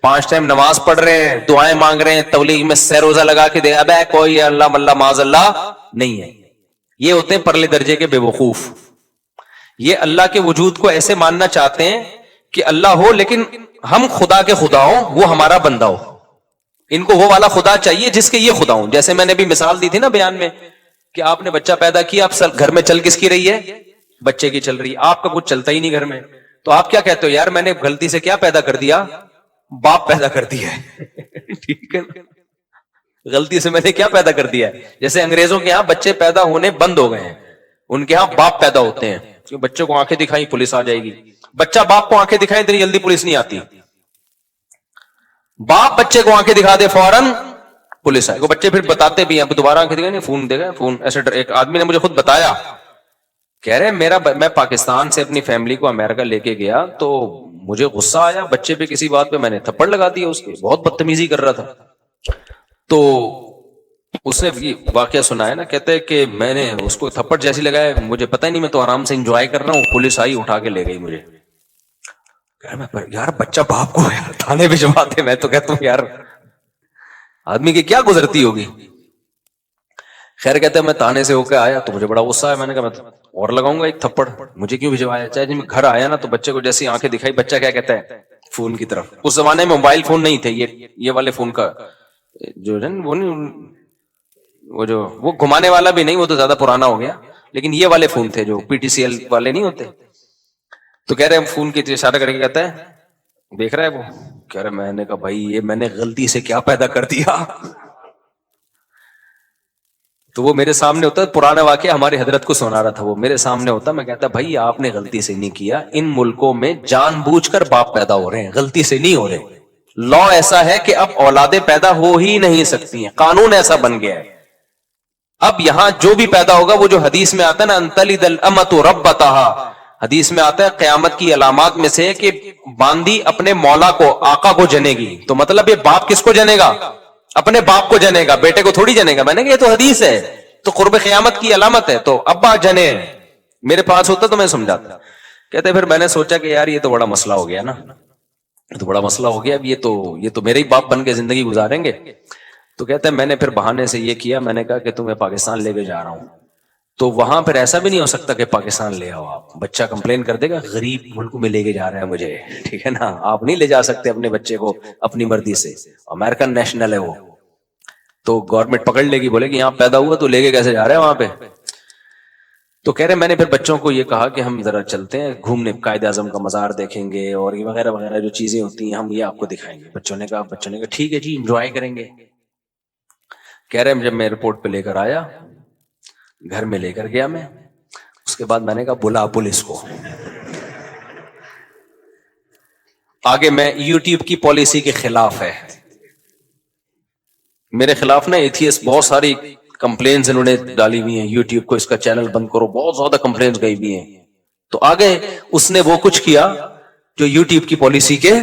5 ٹائم نماز پڑھ رہے ہیں، دعائیں مانگ رہے ہیں، تبلیغ میں سہ روزہ لگا کے دے، ابے کوئی اللہ ملہ معاذ اللہ نہیں ہے. یہ ہوتے ہیں پرلے درجے کے بے وقوف. یہ اللہ کے وجود کو ایسے ماننا چاہتے ہیں کہ اللہ ہو لیکن ہم خدا کے خدا ہوں، وہ ہمارا بندہ ہو. ان کو وہ والا خدا چاہیے جس کے یہ خدا ہوں. جیسے میں نے بھی مثال دی تھی نا بیان میں کہ آپ نے بچہ پیدا کیا، اب گھر میں چل کس کی رہی ہے؟ بچے کی چل رہی ہے. آپ کا کچھ چلتا ہی نہیں گھر میں، تو آپ کیا کہتے ہو؟ یار میں نے غلطی سے کیا پیدا کر دیا؟ باپ پیدا کر دیا ہے. ٹھیک ہے، غلطی سے میں نے کیا پیدا کر دیا ہے؟ جیسے انگریزوں کے ہاں بچے پیدا ہونے بند ہو گئے ہیں، ان کے ہاں باپ پیدا ہوتے ہیں. بچے کو آنکھیں دکھائی پولیس آ جائے گی، بچہ باپ کو آنکھیں دکھائے اتنی جلدی پولیس نہیں آتی. باپ بچے کو آنکھیں دکھا دے فوراً پولیس آئے. وہ بچے پھر بتاتے بھی ہیں، اب دوبارہ آنکھیں دکھائیں فون دے گا فون. ایسے ایک آدمی نے مجھے خود بتایا، کہہ رہے میں پاکستان سے اپنی فیملی کو امریکہ لے کے گیا تو مجھے غصہ آیا بچے پہ کسی بات پہ، میں نے تھپڑ لگا دیا اس کے، بہت بدتمیزی کر رہا تھا. تو اس نے یہ واقعہ سنا ہے نا، کہتے ہیں کہ میں نے اس کو تھپڑ جیسی لگایا، مجھے پتہ ہی نہیں، میں تو آرام سے انجوائے کر رہا ہوں، پولیس آئی اٹھا کے لے گئی مجھے. یار بچہ باپ کو تھانے پہ جماتے، میں تو کہتا ہوں یار آدمی کی کیا گزرتی ہوگی. خیر کہتے ہیں میں تانے سے ہو کے آیا تو مجھے بڑا غصہ آیا، میں نے کہا میں اور لگاؤں گا ایک تھپڑ، مجھے کیوں بھجوایا؟ چاہے جب میں گھر آیا نا تو بچے کو جیسی آنکھیں دکھائی، بچہ کیا کہتا ہے؟ فون کی طرف. اس زمانے میں موبائل فون نہیں تھے، یہ والے فون کا جو ہے وہ گھمانے والا بھی نہیں، وہ تو زیادہ پرانا ہو گیا، لیکن یہ والے فون تھے جو پی ٹی سی ایل والے نہیں ہوتے. تو کہہ رہے ہیں فون کی اشارہ کر کے کہتا ہے دیکھ رہا ہے وہ، کہہ رہے میں نے کہا بھائی یہ میں نے غلطی سے کیا پیدا کر دیا. تو وہ میرے سامنے ہوتا، پرانا واقعہ ہمارے حضرت کو سنا رہا تھا، وہ میرے سامنے ہوتا، میں کہتا بھائی آپ نے غلطی سے نہیں کیا، ان ملکوں میں جان بوجھ کر باپ پیدا ہو رہے ہیں، غلطی سے نہیں ہو رہے. لا ایسا ہے کہ اب اولادیں پیدا ہو ہی نہیں سکتی ہیں، قانون ایسا بن گیا ہے. اب یہاں جو بھی پیدا ہوگا، وہ جو حدیث میں آتا ہے نا انتلد الامۃ ربتہا، حدیث میں آتا ہے قیامت کی علامات میں سے کہ باندی اپنے مولا کو، آقا کو جنے گی. تو مطلب یہ باپ کس کو جنے گا؟ اپنے باپ کو جنے گا، بیٹے کو تھوڑی جنے گا. میں نے کہا یہ تو حدیث ہے، تو قرب قیامت کی علامت ہے. تو ابا جنے، میرے پاس ہوتا تو میں سمجھاتا. کہتے پھر میں نے سوچا کہ یار یہ تو بڑا مسئلہ ہو گیا نا، یہ تو بڑا مسئلہ ہو گیا، اب یہ تو میرے ہی باپ بن کے زندگی گزاریں گے. تو کہتے ہیں میں نے پھر بہانے سے یہ کیا، میں نے کہا کہ تمہیں پاکستان لے کے جا رہا ہوں، تو وہاں پھر ایسا بھی نہیں ہو سکتا کہ پاکستان لے آؤ آپ، بچہ کمپلین کر دے گا غریب ملک میں لے کے جا رہا ہے مجھے، ٹھیک ہے نا، آپ نہیں لے جا سکتے اپنے بچے کو اپنی مرضی سے، امریکن نیشنل ہے وہ، تو گورنمنٹ پکڑ لے گی، بولے کہ یہاں پیدا ہوا تو لے کے کیسے جا رہے ہیں وہاں پہ. تو کہہ رہے میں نے پھر بچوں کو یہ کہا کہ ہم ذرا چلتے ہیں گھومنے، قائد اعظم کا مزار دیکھیں گے اور یہ وغیرہ وغیرہ جو چیزیں ہوتی ہیں ہم یہ آپ کو دکھائیں گے. بچوں نے کہا ٹھیک ہے جی انجوائے کریں گے. کہہ رہے جب میں ایئرپورٹ پہ لے کر آیا، گھر میں لے کر گیا میں، اس کے بعد میں نے کہا بلا پولیس کو. آگے میں یوٹیوب کی پالیسی کے خلاف ہے، میرے خلاف نا ایتھیس بہت ساری کمپلینز انہوں نے ڈالی ہوئی ہیں، یوٹیوب کو اس کا چینل بند کرو، بہت زیادہ کمپلینز گئی ہوئی ہیں. تو آگے اس نے وہ کچھ کیا جو یوٹیوب کی پالیسی کے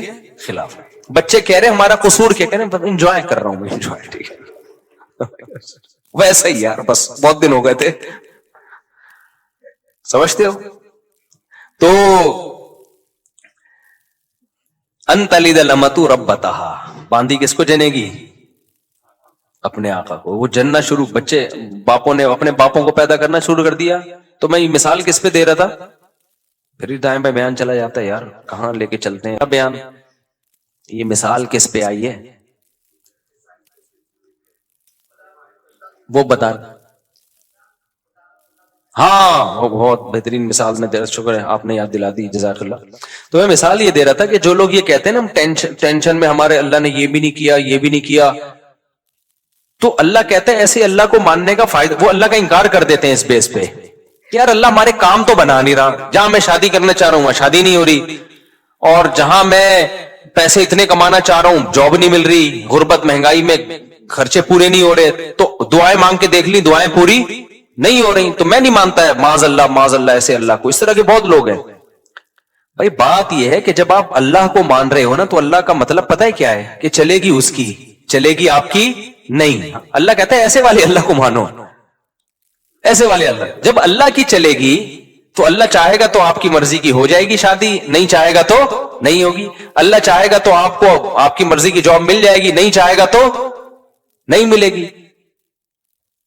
خلاف ہے. بچے کہہ رہے ہمارا قصور کیا؟ کہہ رہے انجوائے کر رہا ہوں میں، انجوائے. ٹھیک ہے ویسا ہی یار، بس بہت دن ہو گئے تھے، سمجھتے ہو. تو انتلد الامۃ ربتہا، باندی کس کو جنے گی؟ اپنے آقا کو. وہ جننا شروع، بچے باپوں نے اپنے باپوں کو پیدا کرنا شروع کر دیا. تو میں یہ مثال کس پہ دے رہا تھا؟ پھر دائیں پہ بیان چلا جاتا ہے یار، کہاں لے کے چلتے ہیں بیان. یہ مثال کس پہ آئی ہے وہ بتا. ہاں وہ بہت بہترین مثال میں دے، شکر ہے آپ نے یاد دلا دی، جزاک اللہ. تو میں مثال یہ دے رہا تھا کہ جو لوگ یہ کہتے ہیں نا ہم ٹینشن میں ہمارے اللہ نے یہ بھی نہیں کیا یہ بھی نہیں کیا، تو اللہ کہتے ہیں ایسے اللہ کو ماننے کا فائدہ، وہ اللہ کا انکار کر دیتے ہیں اس بیس پہ کہ یار اللہ ہمارے کام تو بنا نہیں رہا، جہاں میں شادی کرنا چاہ رہا ہوں وہاں شادی نہیں ہو رہی، اور جہاں میں پیسے اتنے کمانا چاہ رہا ہوں جاب نہیں مل رہی، غربت مہنگائی میں خرچے پورے نہیں ہو رہے، تو دعائیں مانگ کے دیکھ لی دعائیں پوری نہیں ہو رہی، تو میں نہیں مانتا ہے معاذ اللہ معاذ اللہ ایسے اللہ کو. اس طرح کے بہت لوگ ہیں. بھائی بات یہ ہے کہ جب آپ اللہ کو مان رہے ہو نا تو اللہ کا مطلب پتہ ہے کیا ہے کہ چلے گی اس کی، چلے گی آپ کی نہیں. اللہ کہتا ہے ایسے والے اللہ کو مانو، ایسے والے اللہ. جب اللہ کی چلے گی تو اللہ چاہے گا تو آپ کی مرضی کی ہو جائے گی شادی، نہیں چاہے گا تو نہیں ہوگی. اللہ چاہے گا تو آپ کو آپ کی مرضی کی جاب مل جائے گی، نہیں چاہے گا تو نہیں ملے گی.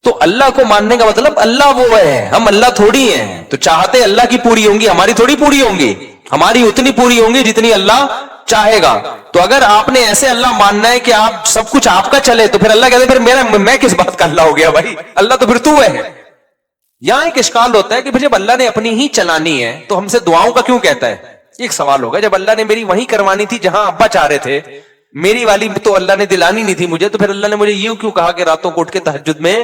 تو اللہ کو ماننے کا مطلب اللہ وہ ہے، ہم اللہ تھوڑی ہیں. تو چاہتے اللہ کی پوری ہوں گی، ہماری تھوڑی پوری ہوں گی، ہماری اتنی پوری ہوں گی جتنی اللہ چاہے گا. تو اگر آپ نے ایسے اللہ ماننا ہے کہ آپ سب کچھ آپ کا چلے تو پھر اللہ کہتے ہیں پھر میں کس بات کا اللہ ہو گیا بھائی، اللہ تو پھر تو ہے. یہاں ایک اشکال ہوتا ہے کہ جب اللہ نے اپنی ہی چلانی ہے تو ہم سے دعاؤں کا کیوں کہتا ہے. ایک سوال ہوگا، جب اللہ نے میری وہیں کروانی تھی جہاں ابا چاہ رہے تھے، میری والی تو اللہ نے دلانی نہیں تھی مجھے، تو پھر اللہ نے مجھے یہ کیوں کہا کہ راتوں کو اٹھ کے تہجد میں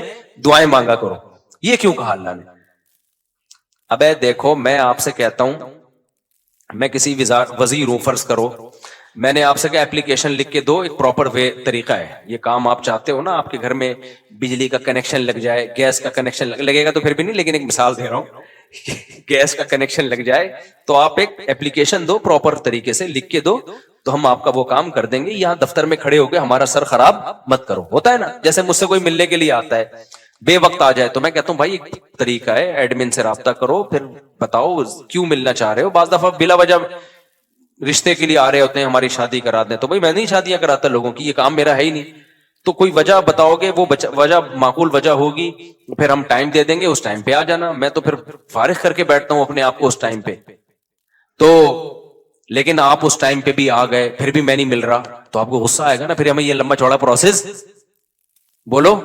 دعائیں مانگا کرو؟ یہ کیوں کہا اللہ نے؟ ابے دیکھو میں آپ سے کہتا ہوں، میں کسی وزیر ہوں فرض کرو، میں نے آپ سے کہا اپلیکیشن لکھ کے دو، ایک پراپر وے طریقہ ہے یہ کام آپ چاہتے ہو نا، آپ کے گھر میں بجلی کا کنیکشن لگ جائے، گیس کا کنیکشن لگے گا تو پھر بھی نہیں، لیکن ایک مثال دے رہا ہوں گیس کا کنیکشن لگ جائے تو آپ ایک اپلیکیشن دو، پراپر طریقے سے لکھ کے دو تو ہم آپ کا وہ کام کر دیں گے. یہاں دفتر میں کھڑے ہو کے ہمارا سر خراب مت کرو. ہوتا ہے نا، جیسے مجھ سے کوئی ملنے کے لیے آتا ہے بے وقت آ جائے تو میں کہتا ہوں بھائی ایک طریقہ ہے، ایڈمن سے رابطہ کرو، پھر بتاؤ کیوں ملنا چاہ رہے ہو. بعض دفعہ بلا وجہ رشتے کے لیے آ رہے ہوتے ہیں، ہماری شادی کرا دیں، تو بھائی میں نہیں شادیاں کراتا لوگوں کی، یہ کام میرا ہے ہی نہیں. تو کوئی وجہ بتاؤ گے، وہ وجہ معقول وجہ ہوگی، پھر ہم ٹائم دے دیں گے، اس ٹائم پہ آ جانا. میں تو پھر فارغ کر کے بیٹھتا ہوں اپنے آپ کو اس ٹائم پہ. تو لیکن آپ اس ٹائم پہ بھی آ گئے، پھر بھی میں نہیں مل رہا تو آپ کو غصہ آئے گا نا. پھر ہمیں یہ لمبا چوڑا پروسیس بولو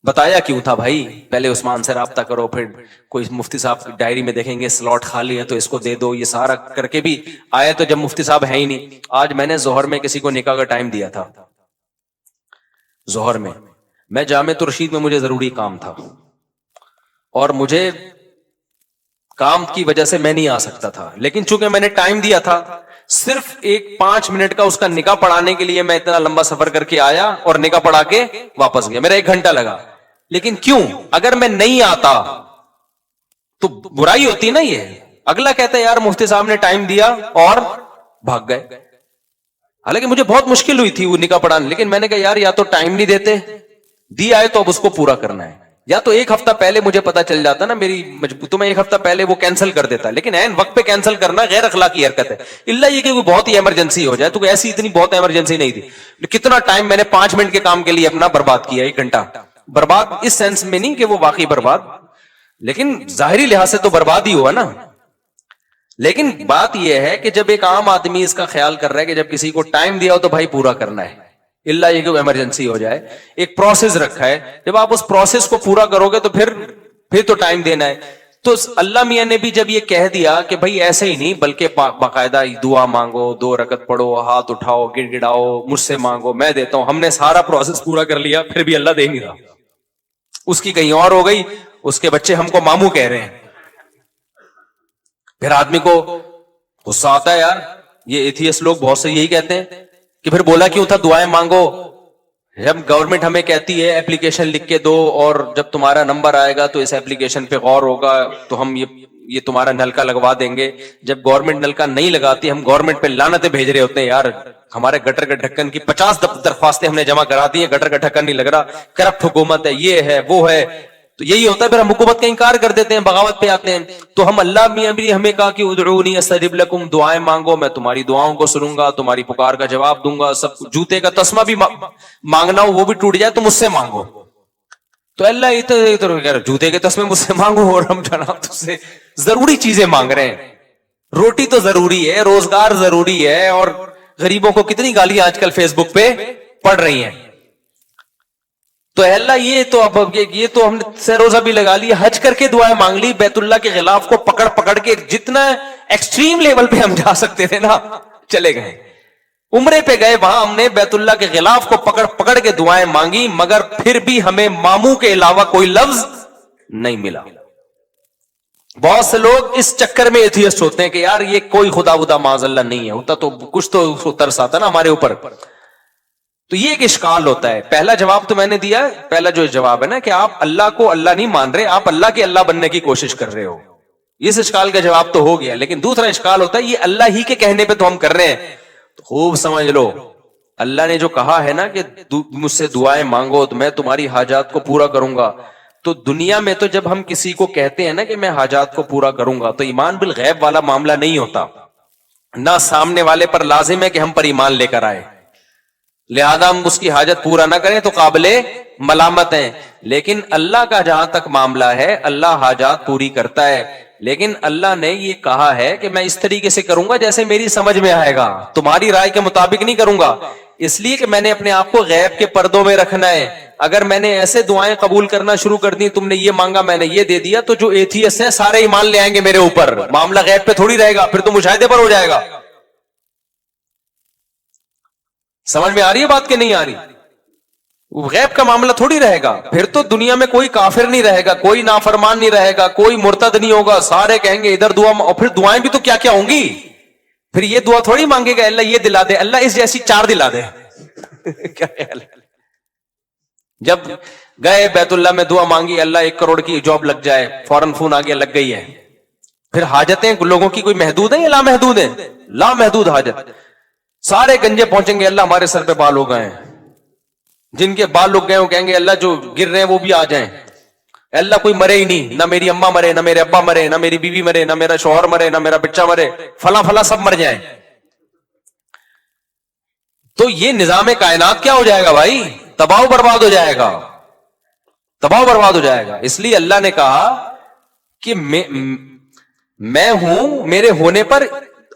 بتایا کیوں تھا بھائی؟ پہلے عثمان سے رابطہ کرو، پھر کوئی مفتی صاحب کی ڈائری میں دیکھیں گے سلاٹ خالی ہے تو اس کو دے دو، یہ سارا کر کے بھی آئے تو جب مفتی صاحب ہے ہی نہیں. آج میں نے ظہر میں کسی کو نکاح کا ٹائم دیا تھا، ظہر میں جامع رشید میں مجھے ضروری کام تھا اور مجھے کام کی وجہ سے میں نہیں آ سکتا تھا، لیکن چونکہ میں نے ٹائم دیا تھا صرف ایک 5 منٹ کا اس کا نکاح پڑھانے کے لیے میں اتنا لمبا سفر کر کے آیا اور نکاح پڑھا کے واپس گیا. میرا 1 گھنٹہ لگا. لیکن کیوں؟ اگر میں نہیں آتا تو برائی ہوتی نا. یہ اگلا کہتا ہے یار مفتی صاحب نے ٹائم دیا اور بھاگ گئے. حالانکہ مجھے بہت مشکل ہوئی تھی وہ نکاح پڑھانے، لیکن میں نے کہا یار یا تو ٹائم نہیں دیتے، دی آئے تو اب اس کو پورا کرنا ہے، یا تو 1 ہفتہ پہلے مجھے پتا چل جاتا نا میری تو میں 1 ہفتہ پہلے وہ کینسل کر دیتا. لیکن عین وقت پہ کینسل کرنا غیر اخلاقی حرکت ہے. اللہ یہ کہ وہ بہت ہی ایمرجنسی ہو جائے تو ایسی اتنی بہت ایمرجنسی نہیں تھی. کتنا ٹائم میں نے 5 منٹ کے کام کے لیے اپنا برباد کیا، 1 گھنٹہ برباد. اس سینس میں نہیں کہ وہ واقعی برباد، لیکن ظاہری لحاظ سے تو برباد ہی ہوا نا. لیکن بات یہ ہے کہ جب ایک عام آدمی اس کا خیال کر رہا ہے کہ جب کسی کو ٹائم دیا ہو تو بھائی پورا کرنا ہے، اللہ یہ کہ وہ ایمرجنسی ہو جائے. ایک پروسیس رکھا ہے، جب آپ اس پروسیس کو پورا کرو گے تو پھر تو ٹائم دینا ہے. تو اللہ میاں نے بھی جب یہ کہہ دیا کہ بھائی ایسے ہی نہیں بلکہ باقاعدہ دعا مانگو، 2 رکعت پڑھو، ہاتھ اٹھاؤ، گڑ گڑاؤ، مجھ سے مانگو میں دیتا ہوں. ہم نے سارا پروسیس پورا کر لیا، پھر بھی اللہ دے نہیں رہا. اس کی کہیں اور ہو گئی، اس کے بچے ہم کو ماموں کہہ رہے ہیں. پھر آدمی کو غصہ آتا ہے. یار یہ ایتھیسٹ لوگ بہت سے یہی کہتے ہیں کہ پھر بولا کیوں تھا دعائیں مانگو؟ جب گورنمنٹ ہمیں کہتی ہے اپلیکیشن لکھ کے دو اور جب تمہارا نمبر آئے گا تو اس اپلیکیشن پہ غور ہوگا تو ہم یہ تمہارا نلکا لگوا دیں گے. جب گورنمنٹ نلکا نہیں لگاتی ہم گورنمنٹ پہ لعنتیں بھیج رہے ہوتے ہیں. یار ہمارے گٹر کے ڈھکن کی 50 درخواستیں ہم نے جمع کرا دی ہیں، گٹر کا ڈھکن نہیں لگ رہا، کرپٹ حکومت ہے، یہ ہے وہ ہے. تو یہی ہوتا ہے، پھر ہم حکومت کا انکار کر دیتے ہیں، بغاوت پہ آتے ہیں. تو ہم اللہ میاں بھی ہمیں کہا کہ ادعونی استجب لکم، دعائیں مانگو میں تمہاری دعاؤں کو سنوں گا، تمہاری پکار کا جواب دوں گا. سب جوتے کا تسمہ بھی مانگنا ہو وہ بھی ٹوٹ جائے تو مجھ سے مانگو. تو اللہ جوتے کے تسمے مجھ سے مانگو اور ہم جناب تجھ سے ضروری چیزیں مانگ رہے ہیں. روٹی تو ضروری ہے، روزگار ضروری ہے، اور غریبوں کو کتنی گالیاں آج کل فیس بک پہ پڑ رہی ہیں. تو اللہ یہ تو اب یہ تو ہم نے سے روزہ بھی لگا لی، حج کر کے دعائیں مانگ لی، بیت اللہ کے غلاف کو پکڑ کے جتنا ایکسٹریم لیول پہ ہم جا سکتے تھے نا چلے گئے. عمرے پہ گئے، وہاں ہم نے بیت اللہ کے غلاف کو پکڑ کے دعائیں مانگی، مگر پھر بھی ہمیں ماموں کے علاوہ کوئی لفظ نہیں ملا. بہت سے لوگ اس چکر میں ایتھیسٹ ہوتے ہیں کہ یار یہ کوئی خدا ودا معاذ اللہ نہیں ہے، ہوتا تو کچھ تو ترس آتا نا ہمارے اوپر. تو یہ ایک اشکال ہوتا ہے. پہلا جواب تو میں نے دیا، پہلا جو جواب ہے نا کہ آپ اللہ کو اللہ نہیں مان رہے، آپ اللہ کے اللہ بننے کی کوشش کر رہے ہو. اس اشکال کا جواب تو ہو گیا. لیکن دوسرا اشکال ہوتا ہے یہ اللہ ہی کے کہنے پہ تو ہم کر رہے ہیں. تو خوب سمجھ لو, اللہ نے جو کہا ہے نا کہ مجھ سے دعائیں مانگو تو میں تمہاری حاجات کو پورا کروں گا, تو دنیا میں تو جب ہم کسی کو کہتے ہیں نا کہ میں حاجات کو پورا کروں گا, تو ایمان بالغیب والا معاملہ نہیں ہوتا. نہ سامنے والے پر لازم ہے کہ ہم پر ایمان لے کر آئے, لہذا ہم اس کی حاجت پورا نہ کریں تو قابل ملامت ہیں. لیکن اللہ کا جہاں تک معاملہ ہے, اللہ حاجات پوری کرتا ہے, لیکن اللہ نے یہ کہا ہے کہ میں اس طریقے سے کروں گا جیسے میری سمجھ میں آئے گا, تمہاری رائے کے مطابق نہیں کروں گا. اس لیے کہ میں نے اپنے آپ کو غیب کے پردوں میں رکھنا ہے. اگر میں نے ایسے دعائیں قبول کرنا شروع کر دی, تم نے یہ مانگا میں نے یہ دے دیا, تو جو ایتھیسٹ ہیں سارے ایمان لے آئیں گے میرے اوپر, معاملہ غیب پہ تھوڑی رہے گا, پھر تو مشاہدے پر ہو جائے گا. سمجھ میں آ رہی ہے بات کہ نہیں آ رہی؟ غیب کا معاملہ تھوڑی رہے گا. پھر تو دنیا میں کوئی کافر نہیں رہے گا, کوئی نافرمان نہیں رہے گا, کوئی مرتد نہیں ہوگا, سارے کہیں گے ادھر دعا, اور پھر دعائیں بھی تو کیا کیا ہوں گی. پھر یہ دعا تھوڑی مانگے گا اللہ یہ دلا دے, اللہ اس جیسی 4 دلا دے. کیا خیال ہے؟ جب گئے بیت اللہ میں دعا مانگی, اللہ 1 کروڑ کی جاب لگ جائے, فوراً فون آ گیا لگ گئی ہے. پھر حاجتیں لوگوں کی کوئی محدود ہیں یا لامحدود ہیں؟ لامحدود حاجت. سارے گنجے پہنچیں گے اللہ ہمارے سر پہ بال ہو گئے ہیں, جن کے بال لگ گئے وہ کہیں گے اللہ جو گر رہے ہیں وہ بھی آ جائیں. اللہ کوئی مرے ہی نہیں, نہ میری اماں مرے, نہ میرے ابا مرے, نہ میری بیوی مرے, نہ میرا شوہر مرے, نہ میرا بچہ مرے, فلاں فلاں سب مر جائیں. تو یہ نظام کائنات کیا ہو جائے گا بھائی؟ تباہ و برباد ہو جائے گا, تباہ و برباد ہو جائے گا. اس لیے اللہ نے کہا کہ میں ہوں, میرے ہونے پر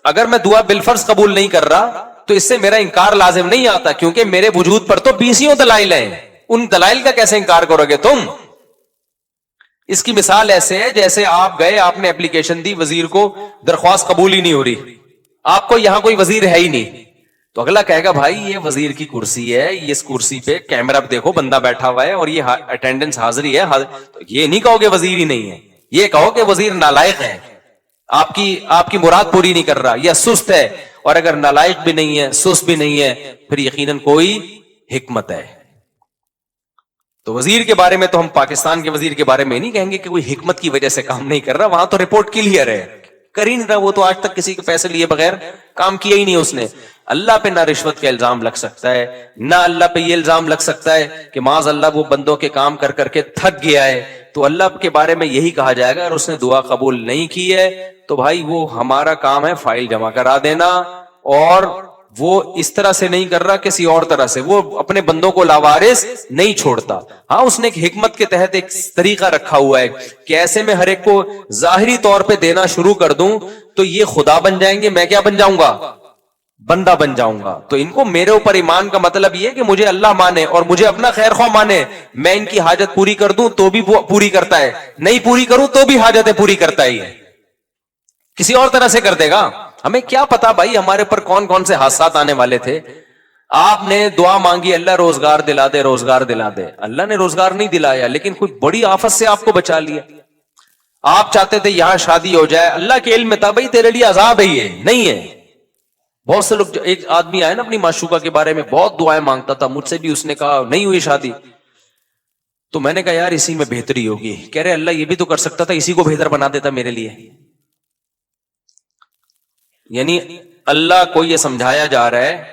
اگر میں دعا بالفرض قبول نہیں کر رہا تو اس سے میرا انکار لازم نہیں آتا, کیونکہ میرے وجود پر تو 20 دلائل ہیں. ان دلائل کا کیسے انکار کرو گے تم؟ اس کی مثال ایسے ہے جیسے آپ گئے, آپ نے اپلیکیشن دی, وزیر کو درخواست قبول ہی نہیں ہو رہی, آپ کو یہاں کوئی وزیر ہے ہی نہیں, تو اگلا کہے گا بھائی یہ وزیر کی کرسی ہے, اس کرسی پہ کیمرہ دیکھو بندہ بیٹھا ہوا ہے اور یہ اٹینڈنس حاضری ہے, تو یہ نہیں کہو گے وزیر ہی نہیں ہے, یہ کہو کہ وزیر نالائق ہے, آپ کی مراد پوری نہیں کر رہا, یا سست ہے. اور اگر نالائق بھی نہیں ہے, سست بھی نہیں ہے, پھر یقیناً کوئی حکمت ہے. تو وزیر کے بارے میں تو ہم پاکستان کے وزیر کے بارے میں نہیں کہیں گے کہ کوئی حکمت کی وجہ سے کام نہیں کر رہا, وہاں تو رپورٹ کلیئر ہے, کر ہی نہیں رہا, وہ تو آج تک کسی کے پیسے لیے بغیر کام کیا ہی نہیں اس نے. اللہ پہ نہ رشوت کا الزام لگ سکتا ہے, نہ اللہ پہ یہ الزام لگ سکتا ہے کہ معاذ اللہ وہ بندوں کے کام کر کر کے تھک گیا ہے. تو اللہ کے بارے میں یہی کہا جائے گا اگر اس نے دعا قبول نہیں کی ہے تو بھائی وہ ہمارا کام ہے فائل جمع کرا دینا, اور وہ اس طرح سے نہیں کر رہا, کسی اور طرح سے, وہ اپنے بندوں کو لاوارث نہیں چھوڑتا. ہاں اس نے ایک حکمت کے تحت ایک طریقہ رکھا ہوا ہے کہ ایسے میں ہر ایک کو ظاہری طور پہ دینا شروع کر دوں تو یہ خدا بن جائیں گے, میں کیا بن جاؤں گا؟ بندہ بن جاؤں گا. تو ان کو میرے اوپر ایمان کا مطلب یہ کہ مجھے اللہ مانے اور مجھے اپنا خیر خواہ مانے. میں ان کی حاجت پوری کر دوں تو بھی پوری کرتا ہے, نہیں پوری کروں تو بھی حاجتیں پوری کرتا ہی ہے, کسی اور طرح سے کر دے گا. ہمیں کیا پتا بھائی ہمارے پر کون کون سے حادثات آنے والے تھے. آپ نے دعا مانگی اللہ روزگار دلا دے, روزگار دلا دے, اللہ نے روزگار نہیں دلایا لیکن کوئی بڑی آفت سے آپ کو بچا لیا. آپ چاہتے تھے یہاں شادی ہو جائے, اللہ کے علم میں تھا بھائی تیرے لیے عذاب ہے, یہ نہیں ہے. بہت سے لوگ, ایک آدمی آئے نا اپنی معشوقہ کے بارے میں بہت دعائیں مانگتا تھا, مجھ سے بھی اس نے کہا نہیں ہوئی شادی, تو میں نے کہا یار اسی میں بہتری ہوگی. کہہ رہے اللہ یہ بھی تو کر سکتا تھا, اسی کو بہتر بنا دیتا میرے لیے. یعنی اللہ کو یہ سمجھایا جا رہا ہے,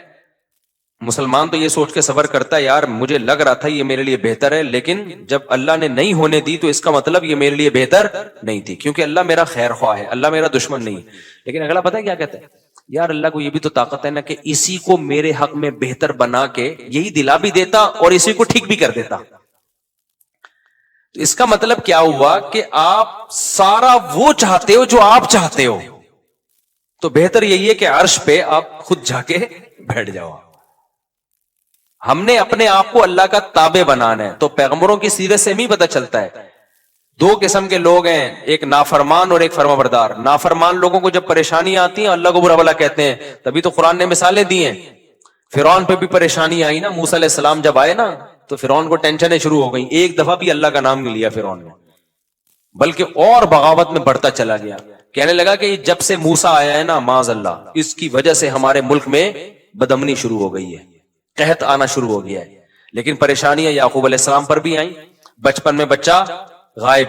مسلمان تو یہ سوچ کے صبر کرتا ہے یار مجھے لگ رہا تھا یہ میرے لیے بہتر ہے, لیکن جب اللہ نے نہیں ہونے دی تو اس کا مطلب یہ میرے لیے بہتر نہیں تھی, کیونکہ اللہ میرا خیر خواہ ہے, اللہ میرا دشمن نہیں. لیکن اگلا پتہ ہے کیا کہتا ہے, یار اللہ کو یہ بھی تو طاقت ہے نا کہ اسی کو میرے حق میں بہتر بنا کے یہی دلا بھی دیتا اور اسی کو ٹھیک بھی کر دیتا. تو اس کا مطلب کیا ہوا کہ آپ سارا وہ چاہتے ہو جو آپ چاہتے ہو, تو بہتر یہی ہے کہ عرش پہ آپ خود جا کے بیٹھ جاؤ. ہم نے اپنے آپ کو اللہ کا تابع بنانا ہے. تو پیغمبروں کی سیرت سے بھی پتہ چلتا ہے 2 قسم کے لوگ ہیں, ایک نافرمان اور ایک فرما بردار. نافرمان لوگوں کو جب پریشانی آتی ہیں اللہ کو برا بھلا کہتے ہیں, تبھی تو قرآن نے مثالیں دی ہیں. فرعون پہ بھی پریشانی آئی نا, موسیٰ علیہ السلام جب آئے نا تو فرعون کو ٹینشنیں شروع ہو گئیں, ایک دفعہ بھی اللہ کا نام نہیں لیا فرعون نے, بلکہ اور بغاوت میں بڑھتا چلا گیا. کہنے لگا کہ جب سے موسیٰ آیا ہے نا معاذ اللہ, اس کی وجہ سے ہمارے ملک میں بدامنی شروع ہو گئی ہے, قحط آنا شروع ہو گیا ہے. لیکن پریشانیاں یعقوب علیہ السلام پر بھی آئیں, بچپن میں بچہ غائب,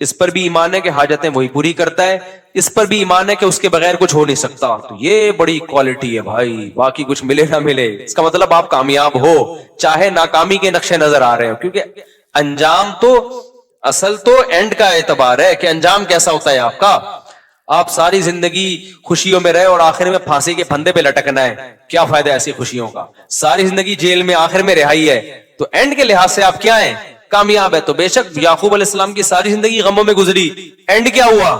اس پر بھی ایمان ہے کہ حاجتیں وہی پوری کرتا ہے, اس پر بھی ایمان ہے کہ اس کے بغیر کچھ ہو نہیں سکتا. تو یہ بڑی کوالٹی ہے بھائی, باقی کچھ ملے نہ ملے اس کا مطلب آپ کامیاب ہو, چاہے ناکامی کے نقشے نظر آ رہے ہو, کیونکہ انجام تو اصل تو اینڈ کا اعتبار ہے کہ انجام کیسا ہوتا ہے آپ کا. آپ ساری زندگی خوشیوں میں رہے اور آخر میں پھانسی کے پھندے پہ لٹکنا ہے, کیا فائدہ ایسی خوشیوں کا. ساری زندگی جیل میں آخر میں رہائی ہے, تو اینڈ کے لحاظ سے آپ کیا ہیں, کامیاب ہے. تو بے شک یعقوب علیہ السلام کی ساری زندگی غموں میں گزری, اینڈ کیا ہوا,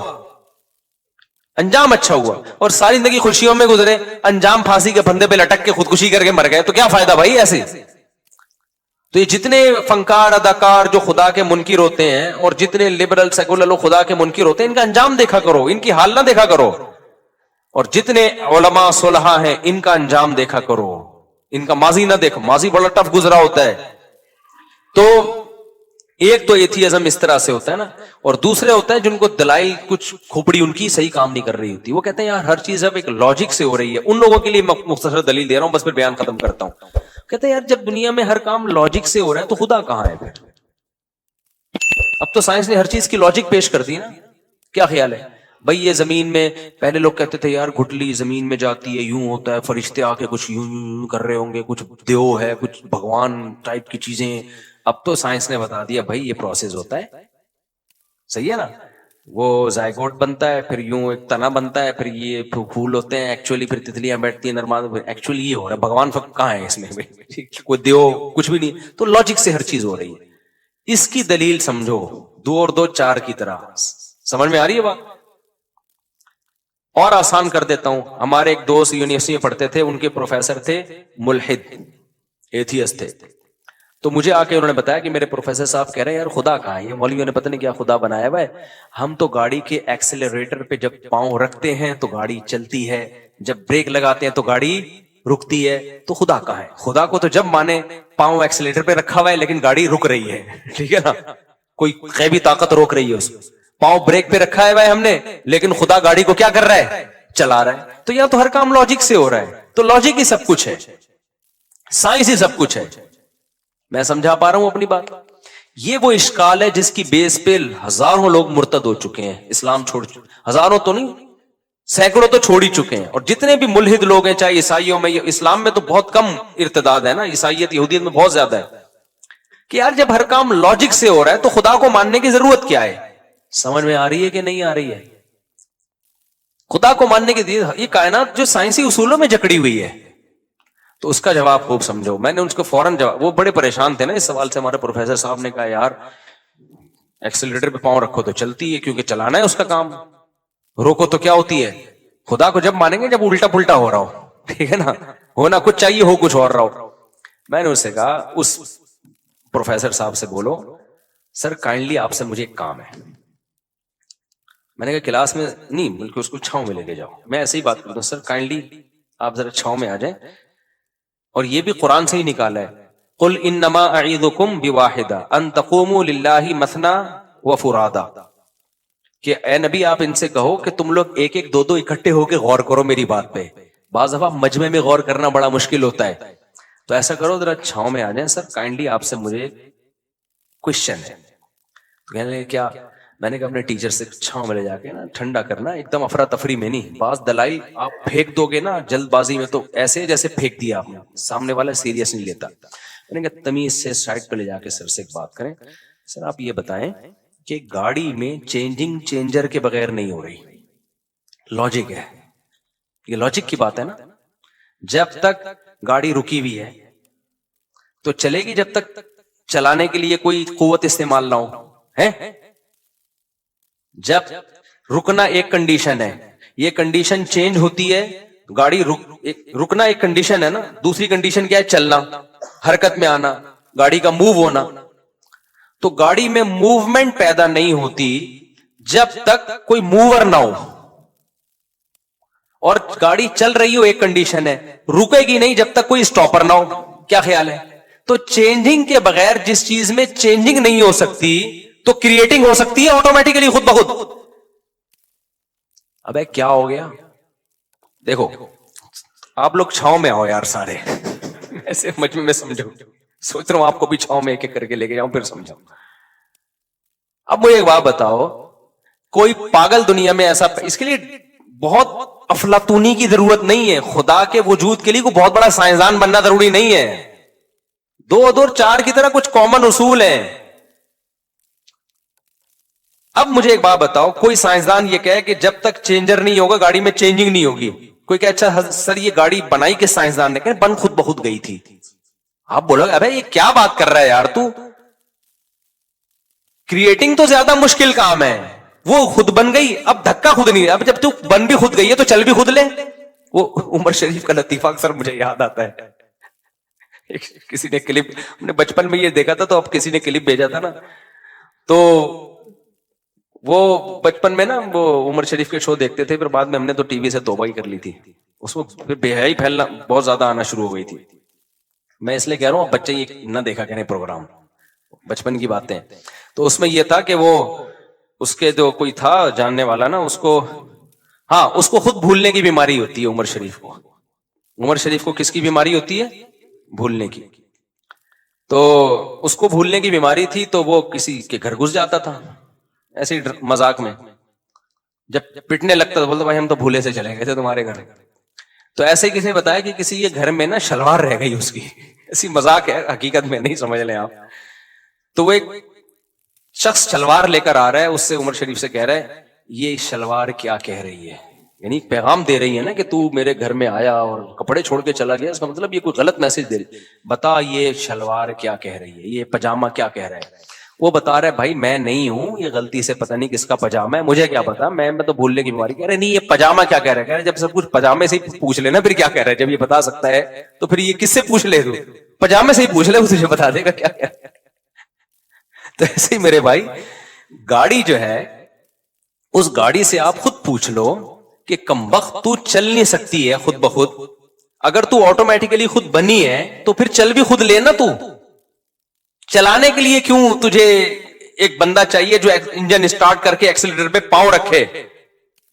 انجام اچھا ہوا. اور ساری زندگی خوشیوں میں گزرے, انجام پھانسی کے پھندے پہ لٹک کے خودکشی کر کے مر گئے, تو کیا فائدہ بھائی ایسے. تو یہ جتنے فنکار اداکار جو خدا کے منکر ہوتے ہیں اور جتنے لبرل سیکولر لوگ خدا کے منکر ہوتے ہیں, ان کا انجام دیکھا کرو, ان کی حال نہ دیکھا کرو. اور جتنے علماء صلحاء ہیں ان کا انجام دیکھا کرو, ان کا ماضی نہ دیکھو, ماضی بڑا ٹف گزرا ہوتا ہے. تو ایک تو ایتھیزم اس طرح سے ہوتا ہے نا, اور دوسرے ہوتا ہے جن کو دلائل کچھ کھوپڑی ان کی صحیح کام نہیں کر رہی ہوتی, وہ کہتے ہیں یار ہر چیز اب ایک لاجک سے ہو رہی ہے. ان لوگوں کے لیے مختصر دلیل دے رہا ہوں, بس پھر بیان ختم کرتا ہوں. کہتے ہیں یار جب دنیا میں ہر کام لاجک سے ہو رہا ہے تو خدا کہاں ہے پھر. اب تو سائنس نے ہر چیز کی لاجک پیش کر دی نا. کیا خیال ہے بھائی, یہ زمین میں پہلے لوگ کہتے تھے یار گھٹلی زمین میں جاتی ہے یوں ہوتا ہے, فرشتے آ کے کچھ یوں کر رہے ہوں گے, کچھ دیو ہے, کچھ بھگوان ٹائپ کی چیزیں. اب تو سائنس نے بتا دیا بھائی یہ پروسیس ہوتا ہے, صحیح ہے نا. وہ زائگوٹ بنتا ہے, پھر یوں ایک تنا بنتا ہے, پھر یہ پھول ہوتے ہیں ایکچولی, پھر تتلیاں بیٹھتی ہیں نرماد, ایکچولی یہ ہو رہا ہے. بھگوان کہاں ہے اس میں, کوئی دیو کچھ بھی نہیں. تو لاجک سے ہر چیز ہو رہی ہے. اس کی دلیل سمجھو, 2 اور 2 4 کی طرح. سمجھ میں آ رہی ہے بات؟ اور آسان کر دیتا ہوں. ہمارے ایک دوست یونیورسٹی میں پڑھتے تھے, ان کے پروفیسر تھے ملحد, ایتھیسٹ تھے. تو مجھے آ کے انہوں نے بتایا کہ میرے پروفیسر صاحب کہہ رہے ہیں یار خدا کہاں ہے, یہ مولویوں نے پتہ نہیں کیا خدا بنایا ہوا ہے. ہم تو گاڑی کے ایکسیلریٹر پہ جب پاؤں رکھتے ہیں تو گاڑی چلتی ہے, جب بریک لگاتے ہیں تو گاڑی رکتی ہے, تو خدا کہاں ہے. خدا کو تو جب مانے پاؤں ایکسیلریٹر پہ رکھا ہوا ہے لیکن گاڑی رک رہی ہے, ٹھیک ہے نا, کوئی غیبی طاقت روک رہی ہے اس کو. پاؤں بریک پہ رکھا ہے ہم نے, لیکن خدا گاڑی کو کیا کر رہا ہے, چلا رہا ہے. تو یہاں تو ہر کام لاجک سے ہو رہا ہے. تو لاجک ہی سب کچھ ہے, سائنس ہی سب کچھ ہے. میں سمجھا پا رہا ہوں اپنی بات؟ یہ وہ اشکال ہے جس کی بیس پہ ہزاروں لوگ مرتد ہو چکے ہیں, اسلام چھوڑ چکے. ہزاروں تو نہیں, سینکڑوں تو چھوڑ ہی چکے ہیں. اور جتنے بھی ملحد لوگ ہیں, چاہے عیسائیوں میں, اسلام میں تو بہت کم ارتداد ہے نا, عیسائیت یہودیت میں بہت زیادہ ہے. کہ یار جب ہر کام لاجک سے ہو رہا ہے تو خدا کو ماننے کی ضرورت کیا ہے. سمجھ میں آ رہی ہے کہ نہیں آ رہی ہے؟ خدا کو ماننے کی یہ کائنات جو سائنسی اصولوں میں جکڑی ہوئی ہے, تو اس کا جواب خوب سمجھو. میں نے ان کو فوراً جواب, وہ بڑے پریشان تھے نا اس سوال سے. ہمارے پروفیسر صاحب نے کہا یار ایکسیلریٹر پہ پاؤں رکھو تو چلتی ہے, کیونکہ چلانا ہے اس کا کام, روکو تو کیا ہوتی ہے. خدا کو جب مانیں گے جب الٹا پلٹا ہو رہا ہو, ٹھیک ہے نا, ہونا کچھ چاہیے ہو کچھ اور رہا ہو. میں نے اس سے کہا, اس پروفیسر صاحب سے بولو سر کائنڈلی آپ سے مجھے ایک کام ہے. میں نے کہا کلاس میں نہیں بلکہ اس کو چھاؤں میں لے کے جاؤ. میں ایسے ہی بات کرتا ہوں, سر کائنڈلی آپ ذرا چھاؤں میں آ جائیں. اور یہ بھی قرآن سے ہی نکالا ہے, قل انما اعیذکم بواحدہ ان تقوموا للہ مثنی وفرادا, کہ اے نبی آپ ان سے کہو کہ تم لوگ ایک ایک دو دو اکٹھے ہو کے غور کرو میری بات پہ. بعض دفعہ مجمع میں غور کرنا بڑا مشکل ہوتا ہے, تو ایسا کرو ذرا چھاؤں میں آ جائیں. سر کائنڈلی آپ سے مجھے کوشچن ہے. تو کہنے لگے کیا؟ میں نے کہا اپنے ٹیچر سے چھاؤں میں لے جا کے نا ٹھنڈا کرنا, ایک دم افراتفری میں نہیں. بعض دلائل آپ پھینک دو گے نا جلد بازی میں تو ایسے جیسے پھینک دیا آپ نے, سامنے والا سیریس نہیں لیتا. میں نے کہا تمیز سے سائڈ پہ لے جا کے سر سے ایک بات کریں. سر آپ یہ بتائیں کہ گاڑی میں چینجنگ چینجر کے بغیر نہیں ہو رہی, لاجک ہے, یہ لاجک کی بات ہے نا. جب تک گاڑی رکی ہوئی ہے تو چلے گی جب تک چلانے کے لیے کوئی قوت استعمال نہ ہو ہے. جب رکنا ایک کنڈیشن ہے, یہ کنڈیشن چینج ہوتی ہے, گاڑی رکنا ایک کنڈیشن ہے نا, دوسری کنڈیشن کیا ہے, چلنا, حرکت میں آنا, گاڑی کا موو ہونا. تو گاڑی میں موومنٹ پیدا نہیں ہوتی جب تک کوئی موور نہ ہو, اور گاڑی چل رہی ہو ایک کنڈیشن ہے, رکے گی نہیں جب تک کوئی اسٹاپر نہ ہو. کیا خیال ہے؟ تو چینجنگ کے بغیر جس چیز میں چینجنگ نہیں ہو سکتی تو کریٹنگ ہو سکتی ہے آٹومیٹیکلی خود بخود. ابے کیا ہو گیا؟ دیکھو آپ لوگ چھاؤں میں آؤ یار سارے, ایسے مجمع میں سمجھو. سوچ رہا ہوں آپ کو بھی چھاؤں میں ایک ایک کر کے لے کے جاؤں پھر سمجھاؤں. اب مجھے ایک بات بتاؤ, کوئی پاگل دنیا میں ایسا, اس کے لیے بہت افلاطونی کی ضرورت نہیں ہے, خدا کے وجود کے لیے کوئی بہت بڑا سائنسدان بننا ضروری نہیں ہے, 2 اور 4 کی طرح کچھ کامن اصول ہیں. اب مجھے ایک بات بتاؤ, کوئی سائنسدان یہ کہے کہ جب تک چینجر نہیں ہوگا گاڑی میں چینجنگ نہیں ہوگی. کوئی کہ اچھا سر یہ گاڑی بنائی کس سائنسدان نے, کہ بن خود بخود گئی تھی. آپ بولو ابے یہ کیا بات کر رہا ہے یار تو, کریٹنگ تو زیادہ مشکل کام ہے, وہ خود بن گئی, اب دھکا خود نہیں, اب جب تو بن بھی خود گئی ہے تو چل بھی خود لے. وہ عمر شریف کا لطیفہ اکثر مجھے یاد آتا ہے, کسی نے کلپ, ہم نے بچپن میں یہ دیکھا تھا تو اب کسی نے کلپ بھیجا تھا نا, تو وہ بچپن میں نا وہ عمر شریف کے شو دیکھتے تھے, پھر بعد میں ہم نے تو ٹی وی سے توبہ ہی کر لی تھی, اس میں پھر بے حیائی پھیلنا بہت زیادہ آنا شروع ہو گئی تھی. میں اس لیے کہہ رہا ہوں بچے یہ نہ دیکھا کریں پروگرام, بچپن کی باتیں. تو اس میں یہ تھا کہ وہ اس کے جو کوئی تھا جاننے والا نا, اس کو, ہاں اس کو خود بھولنے کی بیماری ہوتی ہے عمر شریف کو. عمر شریف کو کس کی بیماری ہوتی ہے؟ بھولنے کی. تو اس کو بھولنے کی بیماری تھی, تو وہ کسی کے گھر گھس جاتا تھا ایسے ہی مذاق میں, جب پٹنے لگتا تو بولتا بھائی ہم تو بھولے سے چلے گئے تھے تمہارے گھر. تو ایسے ہی کسی نے بتایا کہ کسی کے گھر میں نا شلوار رہ گئی اس کی, ایسی مذاق ہے حقیقت میں نہیں, سمجھ لیں آپ. تو وہ ایک شخص شلوار لے کر آ رہا ہے, اس سے عمر شریف سے کہہ رہا ہے یہ شلوار کیا کہہ رہی ہے, یعنی پیغام دے رہی ہے نا کہ تو میرے گھر میں آیا اور کپڑے چھوڑ کے چلا گیا, اس کا مطلب یہ کوئی غلط میسج دے رہی, بتا یہ شلوار کیا کہہ رہی ہے, یہ پاجامہ کیا کہہ رہا ہے. وہ بتا رہا ہے بھائی میں نہیں ہوں, یہ غلطی سے پتہ نہیں کس کا پاجامہ ہے, مجھے کیا پتا, میں تو بھولنے کی بیماری. کہہ رہے نہیں یہ پاجامہ کیا کہہ رہا ہے, کہہ رہے جب سب کچھ پاجامے سے ہی پوچھ لینا پھر کیا کہہ رہا ہے, جب یہ بتا سکتا ہے تو پھر یہ کس سے پوچھ لے, تو پاجامے سے ہی پوچھ لے, وہ تجھے بتا دے گا کیا کہہ رہا ہے. تو ایسے ہی میرے بھائی گاڑی جو ہے, اس گاڑی سے آپ خود پوچھ لو کہ کمبخت تو چل نہیں سکتی ہے خود بخود, اگر تو آٹومیٹیکلی خود بنی ہے تو پھر چل بھی خود لینا. تو چلانے کے لیے کیوں تجھے ایک بندہ چاہیے جو انجن اسٹارٹ کر کے ایکسیلیٹر پہ پاؤں رکھے؟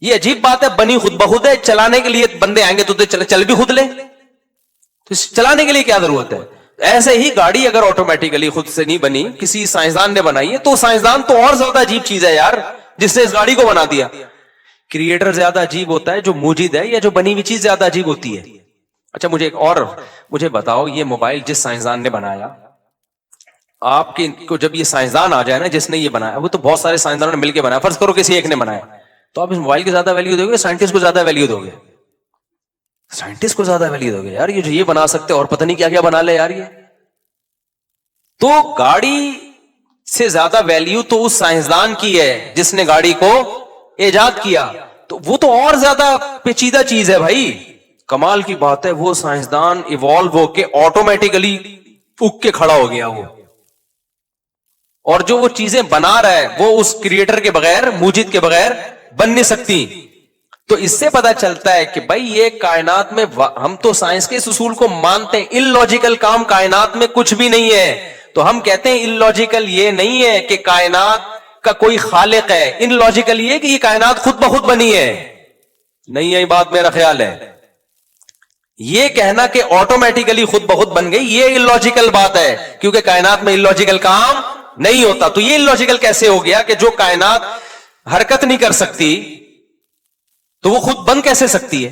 یہ عجیب بات ہے, بنی خود بخود ہے, چلانے کے لیے بندے آئیں گے تو چل بھی خود لے, تو چلانے کے لیے کیا ضرورت ہے؟ ایسے ہی گاڑی اگر آٹومیٹیکلی خود سے نہیں بنی, کسی سائنسدان نے بنائی ہے, تو سائنسدان تو اور زیادہ عجیب چیز ہے یار جس نے اس گاڑی کو بنا دیا. کریٹر زیادہ عجیب ہوتا ہے جو موجود ہے, یا جو بنی ہوئی چیز زیادہ عجیب ہوتی ہے؟ اچھا مجھے ایک اور, مجھے بتاؤ یہ موبائل جس سائنسدان نے بنایا, آپ کو جب یہ سائنسدان آ جائے نا جس نے یہ بنایا, وہ تو بہت سارے سائنسدانوں نے مل کے بنایا, فرض کرو کسی ایک نے بنایا, تو آپ اس موبائل کی زیادہ ویلیو دو گے, سائنٹسٹ کو زیادہ ویلیو دو گے؟ سائنٹسٹ کو زیادہ ویلیو دو گے یار, یہ جو یہ بنا سکتے اور پتہ نہیں کیا کیا بنا لے یار. یہ تو گاڑی سے زیادہ ویلیو تو اس سائنسدان کی ہے جس نے گاڑی کو ایجاد کیا, تو وہ تو اور زیادہ پیچیدہ چیز ہے بھائی. کمال کی بات ہے وہ سائنسدان ایوالو ہو کے آٹومیٹیکلی اگ کے کھڑا ہو گیا وہ, اور جو وہ چیزیں بنا رہا ہے وہ اس کریٹر کے بغیر, موجد کے بغیر بن نہیں سکتی. تو اس سے پتا چلتا ہے کہ بھائی یہ کائنات میں, ہم تو سائنس کے اس اصول کو مانتے ہیں, ان لاجیکل کام کائنات میں کچھ بھی نہیں ہے. تو ہم کہتے ہیں ان لاجیکل یہ نہیں ہے کہ کائنات کا کوئی خالق ہے, ان لاجیکل یہ کہ یہ کائنات خود بخود بنی ہے. نہیں ہے بات, میرا خیال ہے یہ کہنا کہ آٹومیٹیکلی خود بخود بن گئی, یہ ان لاجیکل بات ہے, کیونکہ کائنات میں ان لاجیکل کام نہیں ہوتا. تو یہ ان لاجیکل کیسے ہو گیا کہ جو کائنات حرکت نہیں کر سکتی تو وہ خود بن کیسے سکتی ہے؟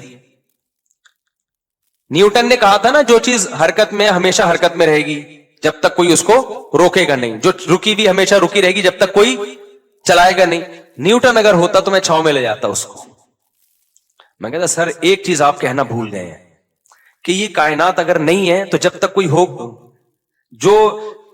نیوٹن نے کہا تھا نا جو چیز حرکت میں ہمیشہ حرکت میں رہے گی جب تک کوئی اس کو روکے گا نہیں, جو رکی بھی ہمیشہ رکی رہے گی جب تک کوئی چلائے گا نہیں. نیوٹن اگر ہوتا تو میں چھاؤں میں لے جاتا اس کو. میں کہتا سر ایک چیز آپ کہنا بھول گئے ہیں کہ یہ کائنات اگر نہیں ہے تو جب تک کوئی ہو, جو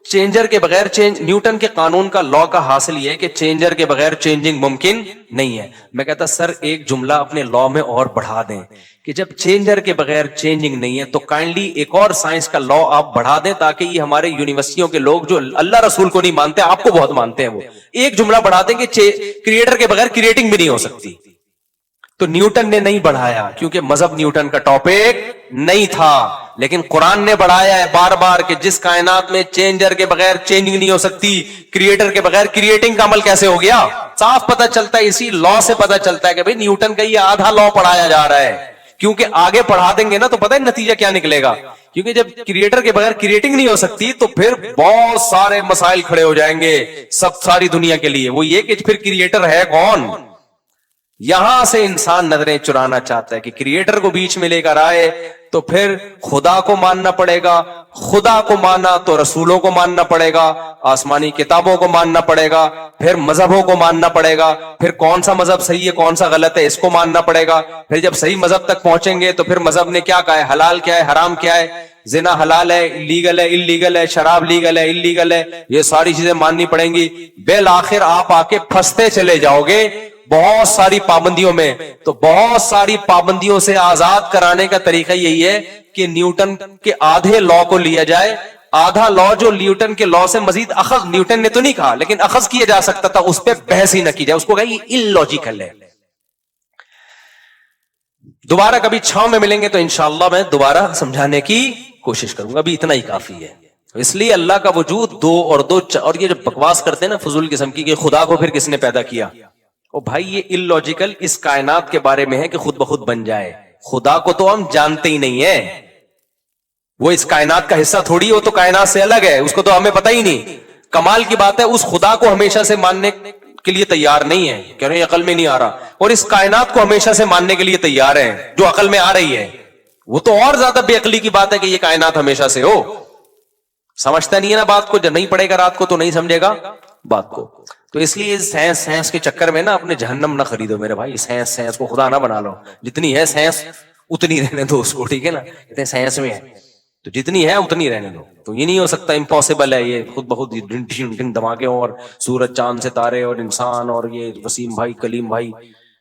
چینجر کے بغیر نیوٹن کے قانون کا لا کا حاصل یہ ہے کہ چینجر کے بغیر چینجنگ ممکن نہیں ہے. میں کہتا سر ایک جملہ اپنے لا میں اور بڑھا دیں کہ جب چینجر کے بغیر چینجنگ نہیں ہے تو کائنڈلی ایک اور سائنس کا لا آپ بڑھا دیں تاکہ یہ ہمارے یونیورسٹیوں کے لوگ جو اللہ رسول کو نہیں مانتے, آپ کو بہت مانتے ہیں, وہ ایک جملہ بڑھا دیں کہ کریٹر کے بغیر کریٹنگ بھی نہیں ہو سکتی. تو نیوٹن نے نہیں بڑھایا کیونکہ مذہب نیوٹن کا ٹاپک نہیں تھا, لیکن قرآن نے بڑھایا ہے بار بار کہ جس کائنات میں چینجر کے بغیر چینجنگ نہیں ہو سکتی, کریٹر کے بغیر کریٹنگ کا عمل کیسے ہو گیا؟ صاف پتہ چلتا ہے, اسی لا سے پتہ چلتا ہے کہ بھئی نیوٹن کا یہ آدھا لا پڑھایا جا رہا ہے, کیونکہ آگے پڑھا دیں گے نا تو پتہ ہے نتیجہ کیا نکلے گا, کیونکہ جب کریٹر کے بغیر کریٹنگ نہیں ہو سکتی تو پھر بہت سارے مسائل کھڑے ہو جائیں گے ساری دنیا کے لیے. وہ یہ کہ پھر کریٹر ہے کون. یہاں سے انسان نظریں چرانا چاہتا ہے کہ کریٹر کو بیچ میں لے کر آئے تو پھر خدا کو ماننا پڑے گا. خدا کو مانا تو رسولوں کو ماننا پڑے گا, آسمانی کتابوں کو ماننا پڑے گا, پھر مذہبوں کو ماننا پڑے گا, پھر کون سا مذہب صحیح ہے کون سا غلط ہے اس کو ماننا پڑے گا. پھر جب صحیح مذہب تک پہنچیں گے تو پھر مذہب نے کیا کہا ہے, حلال کیا ہے حرام کیا ہے, زنا حلال ہے لیگل ہے انلیگل ہے, شراب لیگل ہے انلیگل ہے, یہ ساری چیزیں ماننی پڑیں گی. بالآخر آپ آ کے پھنستے چلے جاؤ گے بہت ساری پابندیوں میں. تو بہت ساری پابندیوں سے آزاد کرانے کا طریقہ یہی ہے کہ نیوٹن کے آدھے لا کو لیا جائے. آدھا لا جو نیوٹن کے لا سے مزید اخذ, نیوٹن نے تو نہیں کہا لیکن اخذ کیا جا سکتا تھا, اس پہ بحث ہی نہ کی جائے, اس کو کہا یہ illogical ہے. دوبارہ کبھی چھاؤں میں ملیں گے تو انشاءاللہ میں دوبارہ سمجھانے کی کوشش کروں گا, ابھی اتنا ہی کافی ہے. اس لیے اللہ کا وجود دو اور یہ جو بکواس کرتے ہیں نا فضول قسم کی کہ خدا کو پھر کس نے پیدا کیا, او بھائی یہ illogical اس کائنات کے بارے میں ہے کہ خود بخود بن جائے. خدا کو تو ہم جانتے ہی نہیں ہیں, وہ اس کائنات کا حصہ تھوڑی, وہ تو کائنات سے الگ ہے, اس کو تو ہمیں پتہ ہی نہیں. کمال کی بات ہے اس خدا کو ہمیشہ سے ماننے کے لیے تیار نہیں ہے, کہہ رہے ہیں عقل میں نہیں آ رہا, اور اس کائنات کو ہمیشہ سے ماننے کے لیے تیار ہیں جو عقل میں آ رہی ہے. وہ تو اور زیادہ بے عقلی کی بات ہے کہ یہ کائنات ہمیشہ سے ہو. سمجھتا نہیں ہے نا بات کو, جب نہیں پڑے گا رات کو تو نہیں سمجھے گا بات کو. تو اس لیے سائنس کے چکر میں نا اپنے جہنم نہ خریدو میرے بھائی. سائنس کو خدا نہ بنا لو, جتنی ہے سائنس اتنی رہنے دو اس کو, ٹھیک ہے نا. کہتے ہیں سائنس میں ہے تو جتنی ہے اتنی رہنے دو. تو یہ نہیں ہو سکتا, امپاسبل ہے یہ خود بخود دھماکے اور سورج چاند ستارے اور انسان اور یہ وسیم بھائی کلیم بھائی.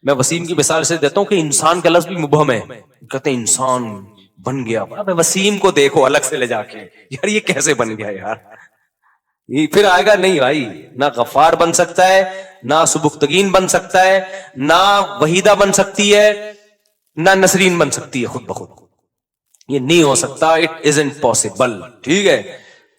میں وسیم کی مثال سے دیتا ہوں کہ انسان کا لفظ بھی مبہم ہے. کہتے ہیں انسان بن گیا, وسیم کو دیکھو الگ سے لے جا کے, یار یہ کیسے بن گیا یار, یہ پھر آئے گا نہیں بھائی. نہ غفار بن سکتا ہے, نہ سبکتگین بن سکتا ہے, نہ وحیدہ بن سکتی ہے, نہ نسرین بن سکتی ہے خود بخود. یہ نہیں ہو سکتا, اٹ isn't possible. ٹھیک ہے,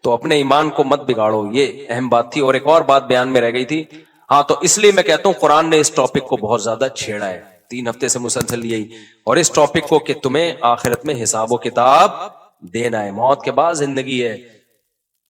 تو اپنے ایمان کو مت بگاڑو, یہ اہم بات تھی. اور ایک اور بات بیان میں رہ گئی تھی, ہاں تو اس لیے میں کہتا ہوں قرآن نے اس ٹاپک کو بہت زیادہ چھیڑا ہے 3 ہفتے سے مسلسل یہی, اور اس ٹاپک کو کہ تمہیں آخرت میں حساب و کتاب دینا ہے, موت کے بعد زندگی ہے.